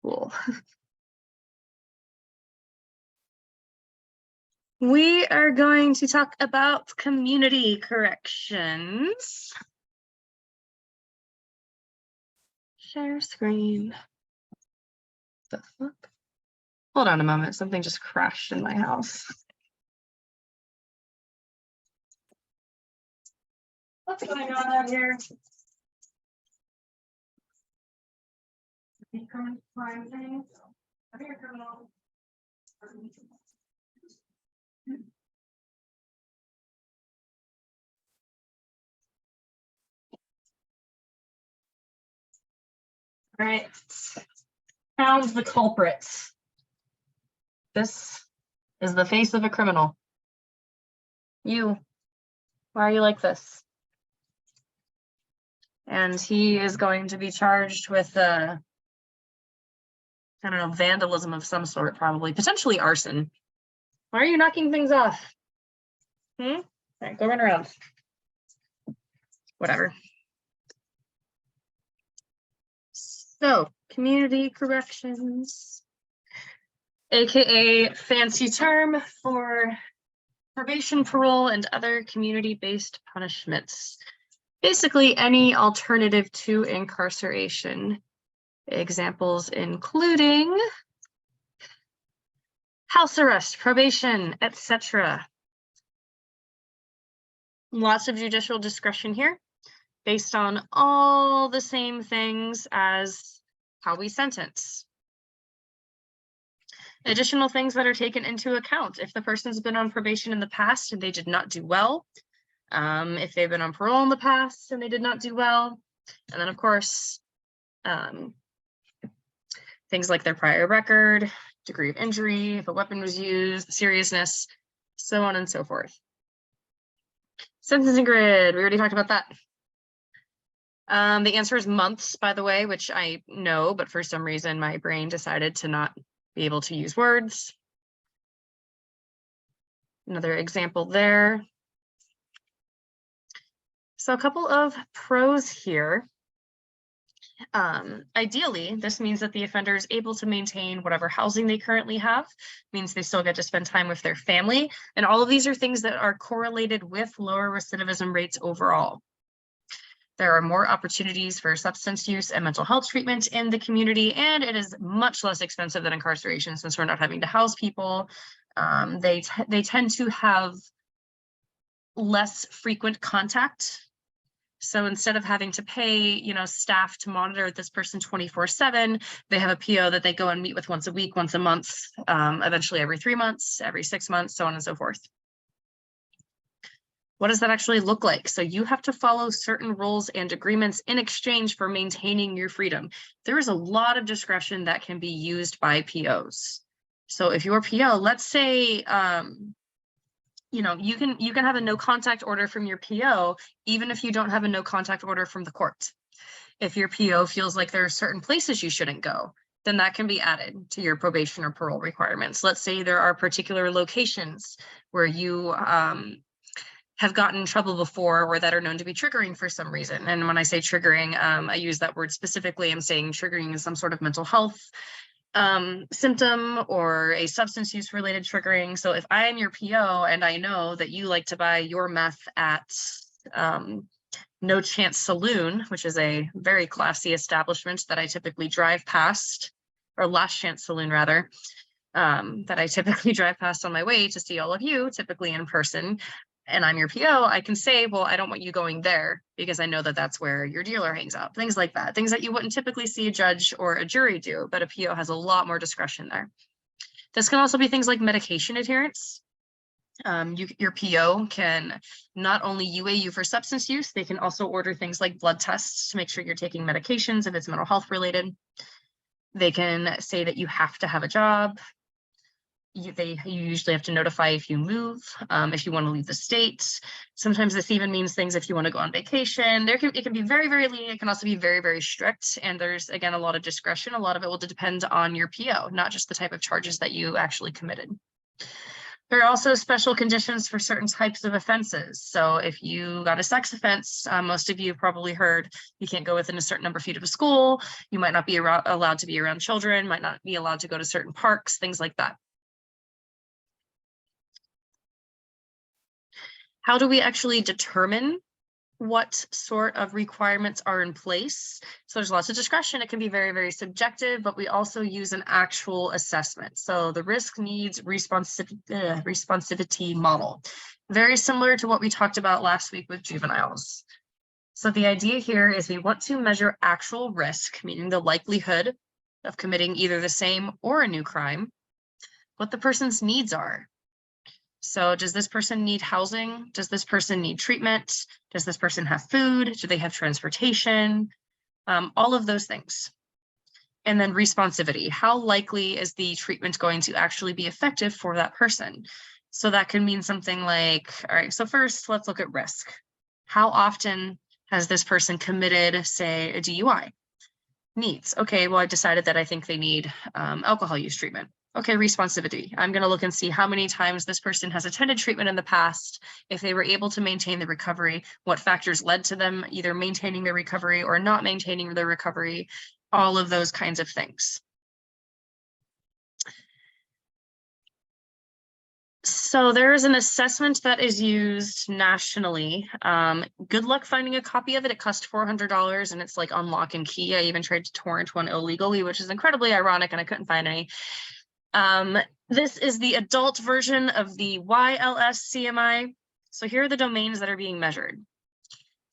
Cool. We are going to talk about community corrections. Share screen. The fuck? Hold on a moment, something just crashed in my house. What's going on out here? Crime thing. Come here, criminal. All right. Found the culprits. This is the face of a criminal. You. Why are you like this? And he is going to be charged with I don't know, vandalism of some sort, probably, potentially arson. Why are you knocking things off? All right, go run around. Whatever. So, community corrections, AKA fancy term for probation, parole, and other community-based punishments. Basically, any alternative to incarceration. Examples including house arrest, probation, etc. Lots of judicial discretion here, based on all the same things as how we sentence. Additional things that are taken into account: if the person's been on probation in the past and they did not do well, if they've been on parole in the past and they did not do well, and then of course, things like their prior record, degree of injury, if a weapon was used, the seriousness, so on and so forth. Sentencing grid, we already talked about that. The answer is months, by the way, which I know, but for some reason my brain decided to not be able to use words. Another example there. So a couple of pros here. Ideally, this means that the offender is able to maintain whatever housing they currently have, means they still get to spend time with their family. And all of these are things that are correlated with lower recidivism rates overall. There are more opportunities for substance use and mental health treatment in the community, and it is much less expensive than incarceration since we're not having to house people. They tend to have less frequent contact. So instead of having to pay, staff to monitor this person 24/7, they have a PO that they go and meet with once a week, once a month, eventually every 3 months, every 6 months, so on and so forth. What does that actually look like? So you have to follow certain rules and agreements in exchange for maintaining your freedom. There is a lot of discretion that can be used by POs. So if your PO, let's say, you can have a no contact order from your PO, even if you don't have a no contact order from the court. If your PO feels like there are certain places you shouldn't go, then that can be added to your probation or parole requirements. Let's say there are particular locations where you have gotten in trouble before or that are known to be triggering for some reason. And when I say triggering, I use that word specifically. I'm saying triggering is some sort of mental health symptom or a substance use related triggering. So if I'm your PO and I know that you like to buy your meth at No Chance Saloon, which is a very classy establishment that I typically drive past, or Last Chance Saloon rather, that I typically drive past on my way to see all of you, typically in person, and I'm your PO, I can say, well, I don't want you going there because I know that that's where your dealer hangs out. Things like that. Things that you wouldn't typically see a judge or a jury do, but a PO has a lot more discretion there. This can also be things like medication adherence. Your PO can not only UA you for substance use, they can also order things like blood tests to make sure you're taking medications if it's mental health related. They can say that you have to have a job. You usually have to notify if you move, if you want to leave the state. Sometimes this even means things if you want to go on vacation. It can be very, very lenient. It can also be very, very strict. And there's, again, a lot of discretion. A lot of it will depend on your PO, not just the type of charges that you actually committed. There are also special conditions for certain types of offenses. So if you got a sex offense, most of you have probably heard you can't go within a certain number of feet of a school, you might not be allowed to be around children, might not be allowed to go to certain parks, things like that. How do we actually determine what sort of requirements are in place? So there's lots of discretion. It can be very, very subjective, but we also use an actual assessment. So the risk needs responsivity model, very similar to what we talked about last week with juveniles. So the idea here is we want to measure actual risk, meaning the likelihood of committing either the same or a new crime, what the person's needs are. So does this person need housing? Does this person need treatment? Does this person have food? Do they have transportation? All of those things. And then responsivity. How likely is the treatment going to actually be effective for that person? So that can mean something like, all right, so first let's look at risk. How often has this person committed, say, a DUI? Needs. Okay, well, I decided that I think they need alcohol use treatment. Okay, responsivity. I'm going to look and see how many times this person has attended treatment in the past, if they were able to maintain the recovery, what factors led to them either maintaining their recovery or not maintaining their recovery, all of those kinds of things. So there is an assessment that is used nationally. Good luck finding a copy of it. It cost $400 and it's like on lock and key. I even tried to torrent one illegally, which is incredibly ironic, and I couldn't find any. This is the adult version of the YLS CMI. So here are the domains that are being measured.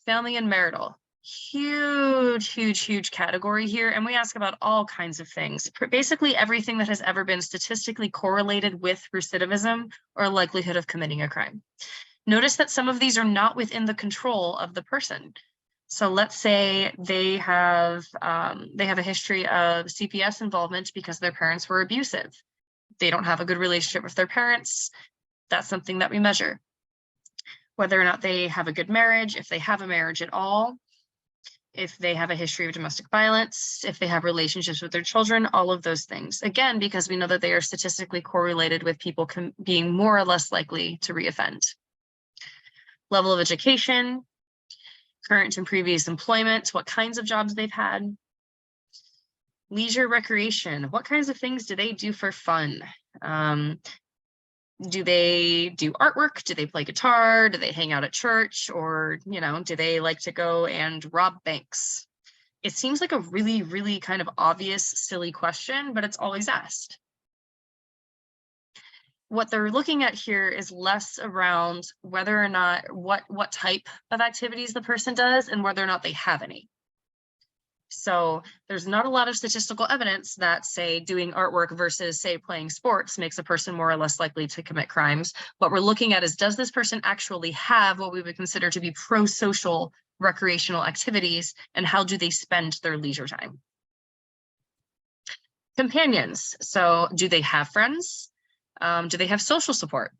Family and marital. Huge, huge, huge category here. And we ask about all kinds of things. Basically everything that has ever been statistically correlated with recidivism or likelihood of committing a crime. Notice that some of these are not within the control of the person. So let's say they have a history of CPS involvement because their parents were abusive. They don't have a good relationship with their parents. That's something that we measure. Whether or not they have a good marriage, if they have a marriage at all, if they have a history of domestic violence, if they have relationships with their children, all of those things. Again, because we know that they are statistically correlated with people being more or less likely to reoffend. Level of education, current and previous employment, what kinds of jobs they've had. Leisure recreation, what kinds of things do they do for fun? Do they do artwork? Do they play guitar? Do they hang out at church? Or, do they like to go and rob banks? It seems like a really, really kind of obvious, silly question, but it's always asked. What they're looking at here is less around whether or not what type of activities the person does and whether or not they have any. So there's not a lot of statistical evidence that, say, doing artwork versus, say, playing sports makes a person more or less likely to commit crimes. What we're looking at is, does this person actually have what we would consider to be pro-social recreational activities, and how do they spend their leisure time? Companions. So do they have friends? Do they have social support?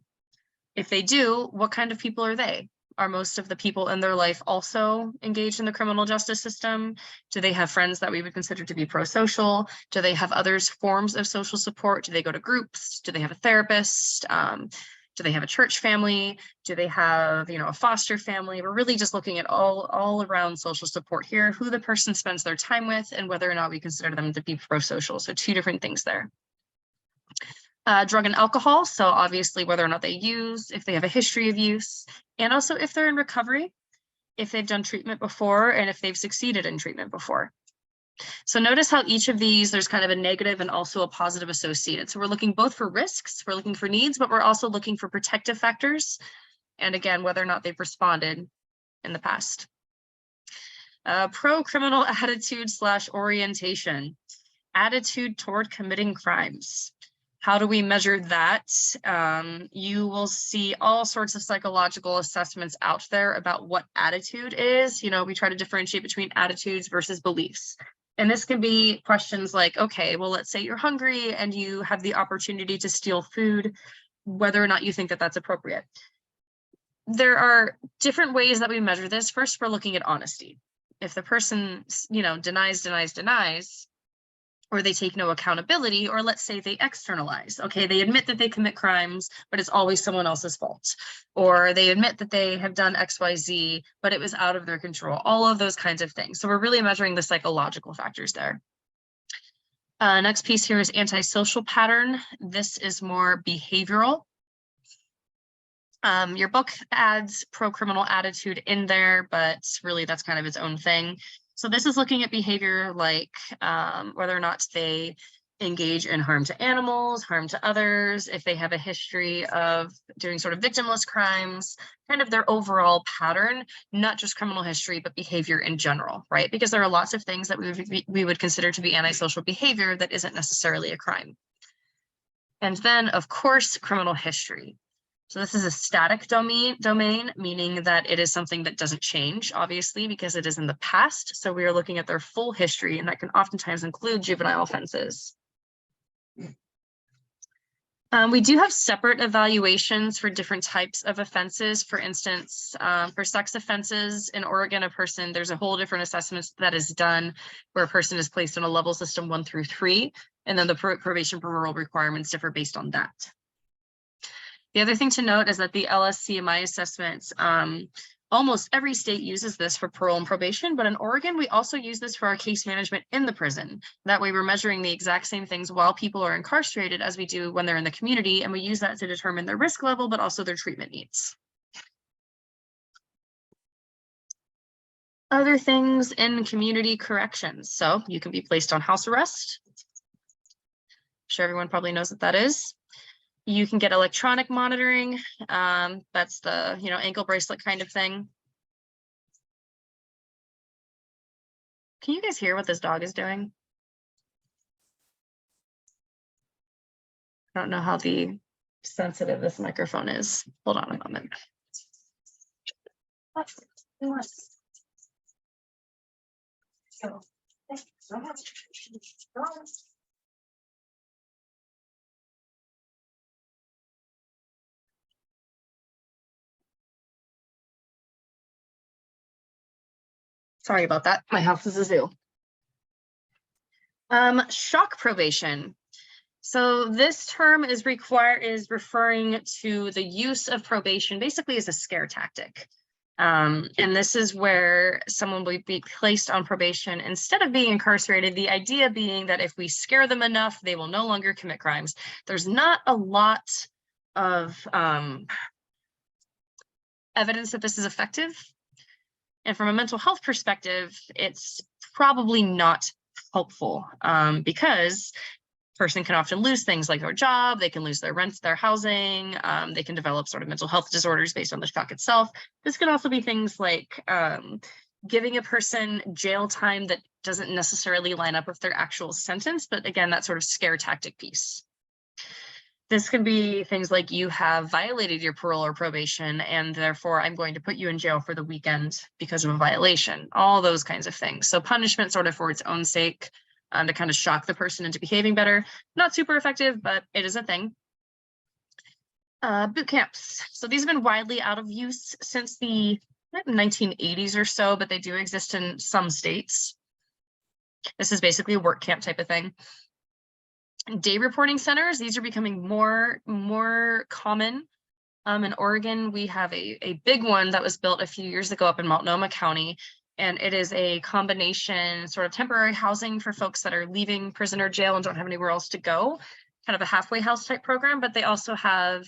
If they do, what kind of people are they? Are most of the people in their life also engaged in the criminal justice system? Do they have friends that we would consider to be pro-social? Do they have other forms of social support? Do they go to groups? Do they have a therapist? Do they have a church family? Do they have, a foster family? We're really just looking at all around social support here, who the person spends their time with and whether or not we consider them to be pro-social. So two different things there. Drug and alcohol, so obviously whether or not they use, if they have a history of use, and also if they're in recovery, if they've done treatment before, and if they've succeeded in treatment before. So notice how each of these, there's kind of a negative and also a positive associated. So we're looking both for risks, we're looking for needs, but we're also looking for protective factors, and again, whether or not they've responded in the past. Pro-criminal attitude / orientation, attitude toward committing crimes. How do we measure that? You will see all sorts of psychological assessments out there about what attitude is. We try to differentiate between attitudes versus beliefs. And this can be questions like, okay, well, let's say you're hungry and you have the opportunity to steal food, whether or not you think that that's appropriate. There are different ways that we measure this. First, we're looking at honesty. If the person, denies, or they take no accountability, or let's say they externalize. Okay, they admit that they commit crimes, but it's always someone else's fault. Or they admit that they have done XYZ, but it was out of their control. All of those kinds of things. So we're really measuring the psychological factors there. Next piece here is antisocial pattern. This is more behavioral. Your book adds pro-criminal attitude in there, but really that's kind of its own thing. So this is looking at behavior like whether or not they engage in harm to animals, harm to others, if they have a history of doing sort of victimless crimes, kind of their overall pattern, not just criminal history, but behavior in general, right? Because there are lots of things that we would consider to be antisocial behavior that isn't necessarily a crime. And then, of course, criminal history. So this is a static domain, meaning that it is something that doesn't change, obviously, because it is in the past. So we are looking at their full history, and that can oftentimes include juvenile offenses. We do have separate evaluations for different types of offenses. For instance, for sex offenses in Oregon, there's a whole different assessment that is done where a person is placed on a level system 1 through 3, and then the probation parole requirements differ based on that. The other thing to note is that the LSCMI assessments, almost every state uses this for parole and probation, but in Oregon, we also use this for our case management in the prison. That way we're measuring the exact same things while people are incarcerated as we do when they're in the community, and we use that to determine their risk level, but also their treatment needs. Other things in community corrections. So you can be placed on house arrest. I'm sure everyone probably knows what that is. You can get electronic monitoring. That's the, ankle bracelet kind of thing. Can you guys hear what this dog is doing? I don't know how sensitive this microphone is. Hold on a moment. Sorry about that. My house is a zoo. Shock probation. So this term is referring to the use of probation basically as a scare tactic. And this is where someone will be placed on probation instead of being incarcerated, the idea being that if we scare them enough, they will no longer commit crimes. There's not a lot of evidence that this is effective. And from a mental health perspective, it's probably not helpful because a person can often lose things like their job, they can lose their rent, their housing, they can develop sort of mental health disorders based on the shock itself. This can also be things like giving a person jail time that doesn't necessarily line up with their actual sentence, but again, that sort of scare tactic piece. This can be things like you have violated your parole or probation, and therefore I'm going to put you in jail for the weekend because of a violation, all those kinds of things. So punishment sort of for its own sake to kind of shock the person into behaving better. Not super effective, but it is a thing. Boot camps. So these have been widely out of use since the 1980s or so, but they do exist in some states. This is basically a work camp type of thing. Day reporting centers, these are becoming more common. In Oregon, we have a big one that was built a few years ago up in Multnomah County, and it is a combination sort of temporary housing for folks that are leaving prison or jail and don't have anywhere else to go, kind of a halfway house type program, but they also have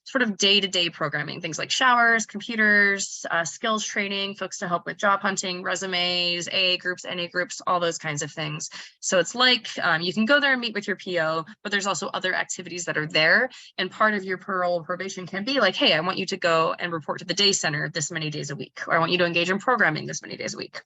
sort of day-to-day programming, things like showers, computers, skills training, folks to help with job hunting, resumes, AA groups, NA groups, all those kinds of things. So it's like you can go there and meet with your PO, but there's also other activities that are there. And part of your parole probation can be like, hey, I want you to go and report to the day center this many days a week, or I want you to engage in programming this many days a week.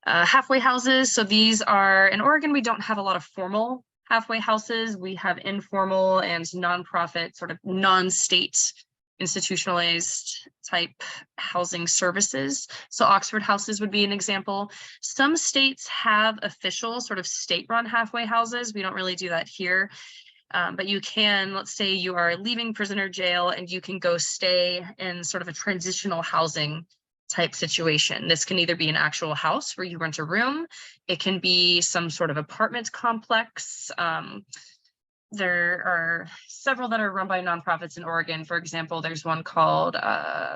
Halfway houses. So these are, in Oregon, we don't have a lot of formal halfway houses. We have informal and nonprofit, sort of non-state institutionalized type housing services. So Oxford houses would be an example. Some states have official sort of state-run halfway houses. We don't really do that here. But you can, let's say you are leaving prison or jail and you can go stay in sort of a transitional housing type situation. This can either be an actual house where you rent a room. It can be some sort of apartment complex. There are several that are run by nonprofits in Oregon. For example, there's one called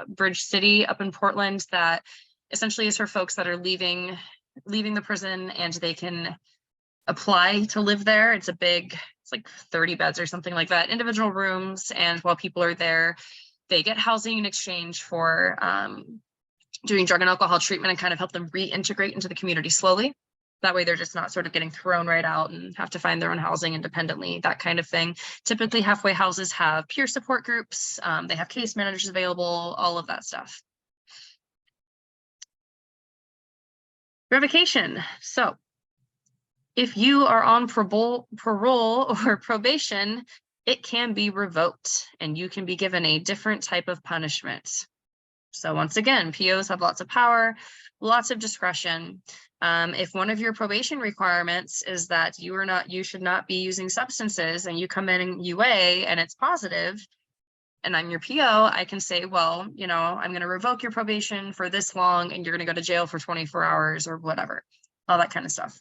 Bridge City up in Portland that essentially is for folks that are leaving the prison, and they can apply to live there. It's like 30 beds or something like that, individual rooms. And while people are there, they get housing in exchange for doing drug and alcohol treatment and kind of help them reintegrate into the community slowly. That way they're just not sort of getting thrown right out and have to find their own housing independently, that kind of thing. Typically halfway houses have peer support groups, they have case managers available, all of that stuff. Revocation. So if you are on parole or probation, it can be revoked and you can be given a different type of punishment. So once again, POs have lots of power, lots of discretion. If one of your probation requirements is that you should not be using substances, and you come in UA and it's positive, and I'm your PO, I can say, well, you know, I'm going to revoke your probation for this long, and you're going to go to jail for 24 hours or whatever, all that kind of stuff.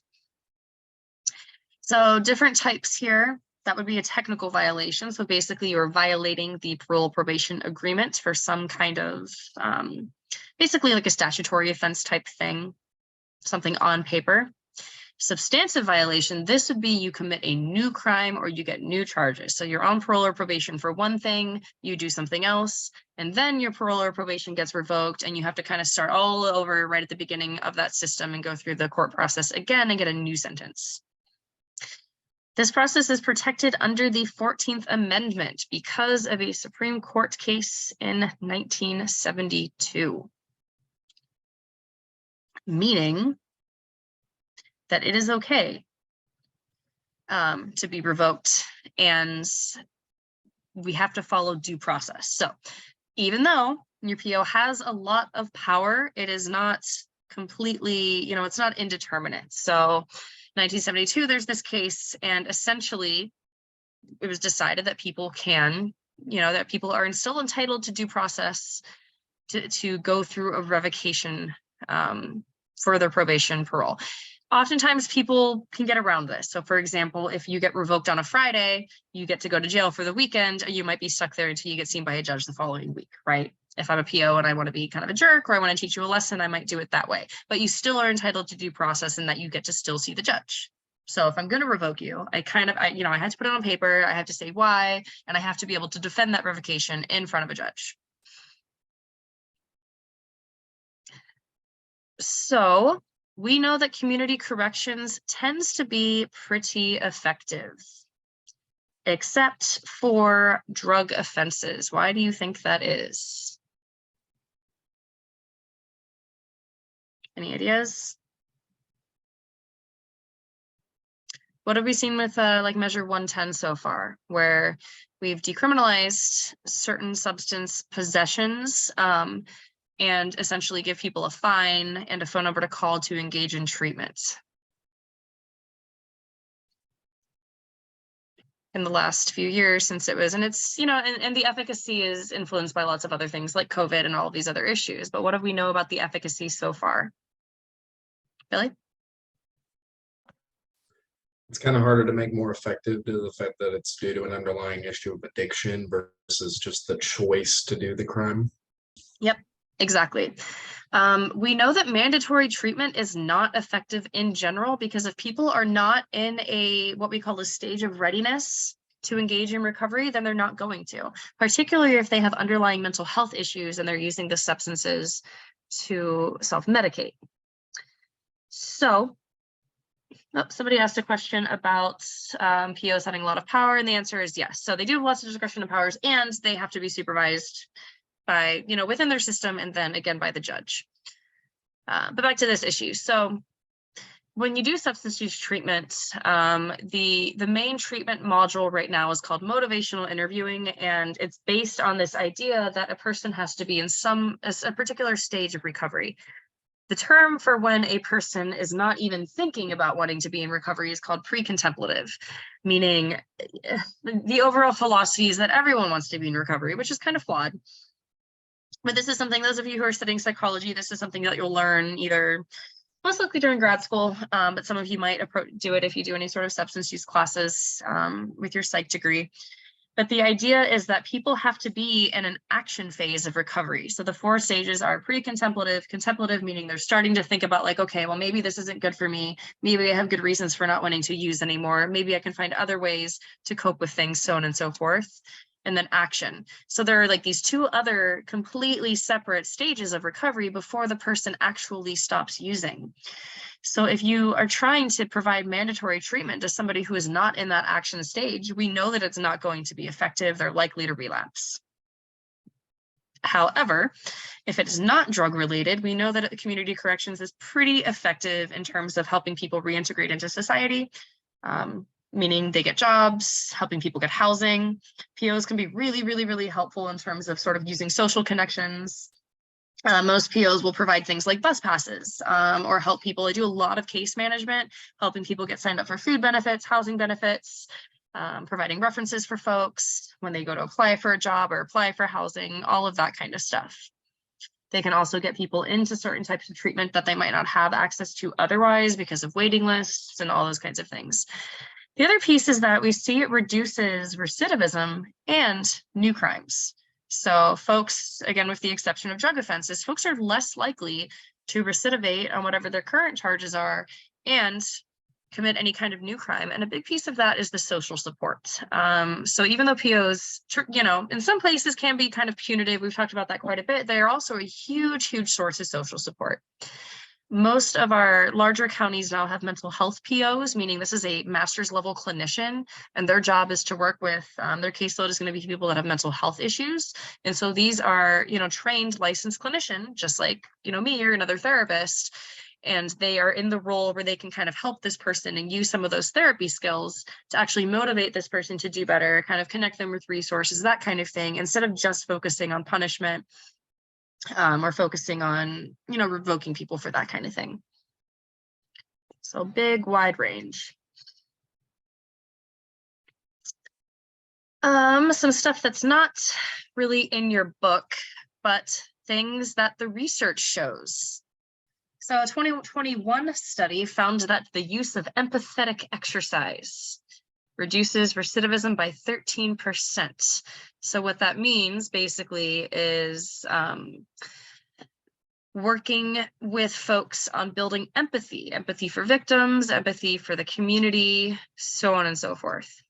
So different types here. That would be a technical violation. So basically you're violating the parole probation agreement for some kind of, basically like a statutory offense type thing, something on paper. Substantive violation, this would be you commit a new crime or you get new charges. So you're on parole or probation for one thing, you do something else, and then your parole or probation gets revoked, and you have to kind of start all over right at the beginning of that system and go through the court process again and get a new sentence. This process is protected under the 14th Amendment because of a Supreme Court case in 1972, meaning that it is okay to be revoked, and we have to follow due process. So even though your PO has a lot of power, it is not completely, you know, it's not indeterminate. So 1972, there's this case, and essentially it was decided that people can, you know, that people are still entitled to due process to go through a revocation for their probation parole. Oftentimes people can get around this. So for example, if you get revoked on a Friday, you get to go to jail for the weekend, you might be stuck there until you get seen by a judge the following week, right? If I'm a PO and I want to be kind of a jerk, or I want to teach you a lesson, I might do it that way. But you still are entitled to due process in that you get to still see the judge. So if I'm going to revoke you, I had to put it on paper, I have to say why, and I have to be able to defend that revocation in front of a judge. So we know that community corrections tends to be pretty effective, except for drug offenses. Why do you think that is? Any ideas? What have we seen with like Measure 110 so far, where we've decriminalized certain substance possessions and essentially give people a fine and a phone number to call to engage in treatment? In the last few years since it was, and it's, you know, and the efficacy is influenced by lots of other things like COVID and all of these other issues. But what do we know about the efficacy so far? Billy? It's kind of harder to make more effective due to the fact that it's due to an underlying issue of addiction versus just the choice to do the crime. Yep, exactly. We know that mandatory treatment is not effective in general because if people are not in what we call a stage of readiness to engage in recovery, then they're not going to, particularly if they have underlying mental health issues and they're using the substances to self-medicate. So, somebody asked a question about POs having a lot of power, and the answer is yes. So they do have lots of discretion and powers, and they have to be supervised by, you know, within their system, and then again by the judge. But back to this issue. So when you do substance use treatment, the main treatment module right now is called motivational interviewing, and it's based on this idea that a person has to be in a particular stage of recovery. The term for when a person is not even thinking about wanting to be in recovery is called pre-contemplative, meaning the overall philosophy is that everyone wants to be in recovery, which is kind of flawed. But this is something, those of you who are studying psychology, this is something that you'll learn either most likely during grad school, but some of you might do it if you do any sort of substance use classes with your psych degree. But the idea is that people have to be in an action phase of recovery. So the 4 stages are pre-contemplative, contemplative, meaning they're starting to think about like, okay, well, maybe this isn't good for me. Maybe I have good reasons for not wanting to use anymore. Maybe I can find other ways to cope with things, so on and so forth. And then action. So there are like these 2 other completely separate stages of recovery before the person actually stops using. So if you are trying to provide mandatory treatment to somebody who is not in that action stage, we know that it's not going to be effective. They're likely to relapse. However, if it is not drug related, we know that community corrections is pretty effective in terms of helping people reintegrate into society, meaning they get jobs, helping people get housing. POs can be really, really, really helpful in terms of sort of using social connections. Most POs will provide things like bus passes or help people. They do a lot of case management, helping people get signed up for food benefits, housing benefits, providing references for folks when they go to apply for a job or apply for housing, all of that kind of stuff. They can also get people into certain types of treatment that they might not have access to otherwise because of waiting lists and all those kinds of things. The other piece is that we see it reduces recidivism and new crimes. So folks, again, with the exception of drug offenses, folks are less likely to recidivate on whatever their current charges are and commit any kind of new crime. And a big piece of that is the social support. So even though POs, in some places can be kind of punitive, we've talked about that quite a bit, they are also a huge, huge source of social support. Most of our larger counties now have mental health POs, meaning this is a master's level clinician, and their job is to work with, their caseload is going to be people that have mental health issues. And so these are, trained licensed clinician, just like, me or another therapist. And they are in the role where they can kind of help this person and use some of those therapy skills to actually motivate this person to do better, kind of connect them with resources, that kind of thing, instead of just focusing on punishment. Or focusing on, revoking people for that kind of thing. So big, wide range. Some stuff that's not really in your book, but things that the research shows. So a 2021 study found that the use of empathetic exercise reduces recidivism by 13%. So what that means basically is working with folks on building empathy for victims, empathy for the community, so on and so forth.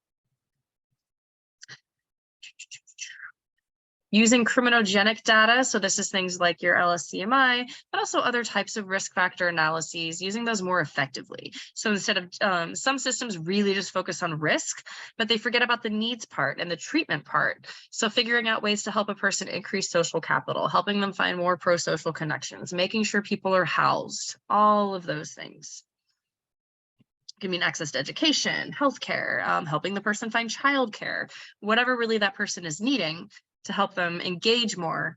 Using criminogenic data, so this is things like your LSCMI, but also other types of risk factor analyses, using those more effectively. So instead of, some systems really just focus on risk, but they forget about the needs part and the treatment part. So figuring out ways to help a person increase social capital, helping them find more pro-social connections, making sure people are housed, all of those things. It can mean access to education, healthcare, helping the person find childcare, whatever really that person is needing to help them engage more,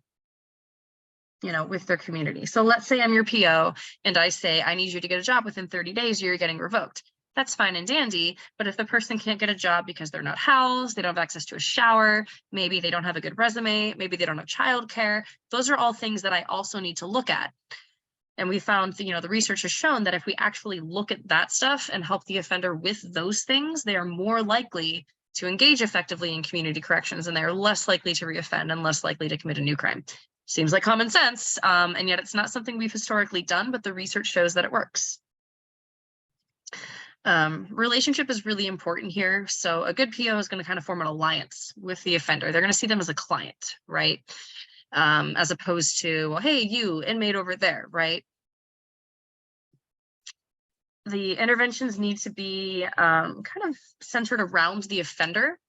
with their community. So let's say I'm your PO and I say, I need you to get a job within 30 days, you're getting revoked. That's fine and dandy, but if the person can't get a job because they're not housed, they don't have access to a shower, maybe they don't have a good resume, maybe they don't have childcare, those are all things that I also need to look at. And we found, the research has shown that if we actually look at that stuff and help the offender with those things, they are more likely to engage effectively in community corrections, and they're less likely to reoffend and less likely to commit a new crime. Seems like common sense, and yet it's not something we've historically done, but the research shows that it works. Relationship is really important here. So a good PO is going to kind of form an alliance with the offender. They're going to see them as a client, right? As opposed to, well, hey, you inmate over there, right? The interventions need to be kind of centered around the offender.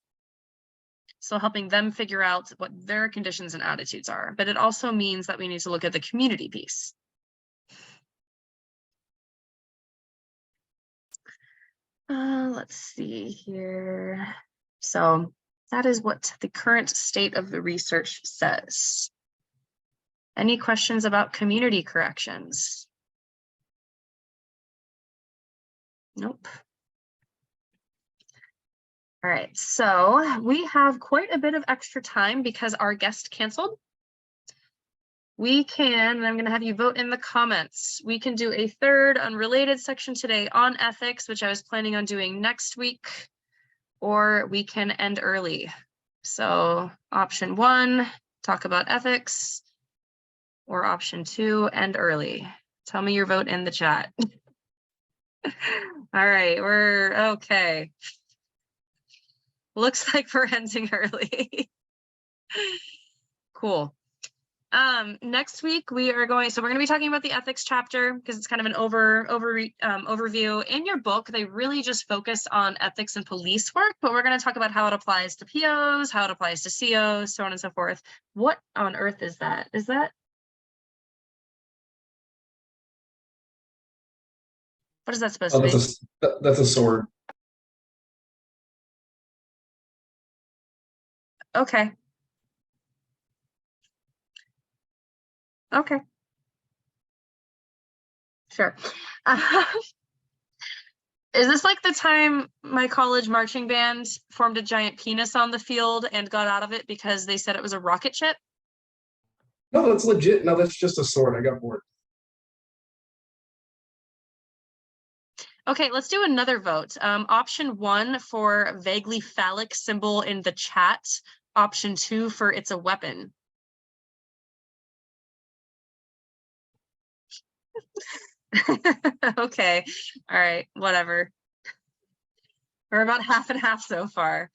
So helping them figure out what their conditions and attitudes are. But it also means that we need to look at the community piece. Let's see here. So that is what the current state of the research says. Any questions about community corrections? Nope. All right, so we have quite a bit of extra time because our guest canceled. We can, and I'm going to have you vote in the comments. We can do a third unrelated section today on ethics, which I was planning on doing next week, or we can end early. So option 1, talk about ethics, or option 2, end early. Tell me your vote in the chat. All right, we're okay. Looks like we're ending early. Cool. Next week we're going to be talking about the ethics chapter because it's kind of an overview. In your book, they really just focus on ethics and police work, but we're going to talk about how it applies to POs, how it applies to COs, so on and so forth. What on earth is that? What is that supposed to be? That's a sword. Okay. Okay. Sure. Is this like the time my college marching band formed a giant penis on the field and got out of it because they said it was a rocket ship? No, that's legit. No, that's just a sword. I got bored. Okay, let's do another vote. Option 1 for vaguely phallic symbol in the chat. Option 2 for it's a weapon. Okay, all right, whatever. We're about half and half so far.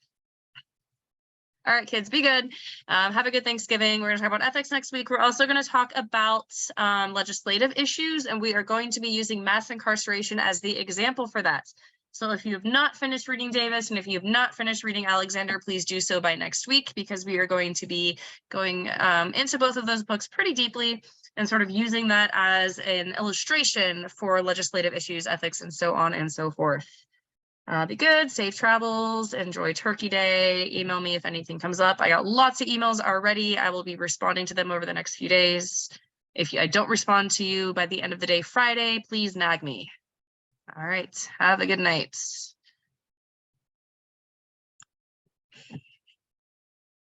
All right, kids, be good. Have a good Thanksgiving. We're going to talk about ethics next week. We're also going to talk about legislative issues, and we are going to be using mass incarceration as the example for that. So if you have not finished reading Davis, and if you have not finished reading Alexander, please do so by next week, because we are going to be going into both of those books pretty deeply and sort of using that as an illustration for legislative issues, ethics, and so on and so forth. Be good, safe travels, enjoy Turkey Day. Email me if anything comes up. I got lots of emails already. I will be responding to them over the next few days. If I don't respond to you by the end of the day Friday, please nag me. All right, have a good night.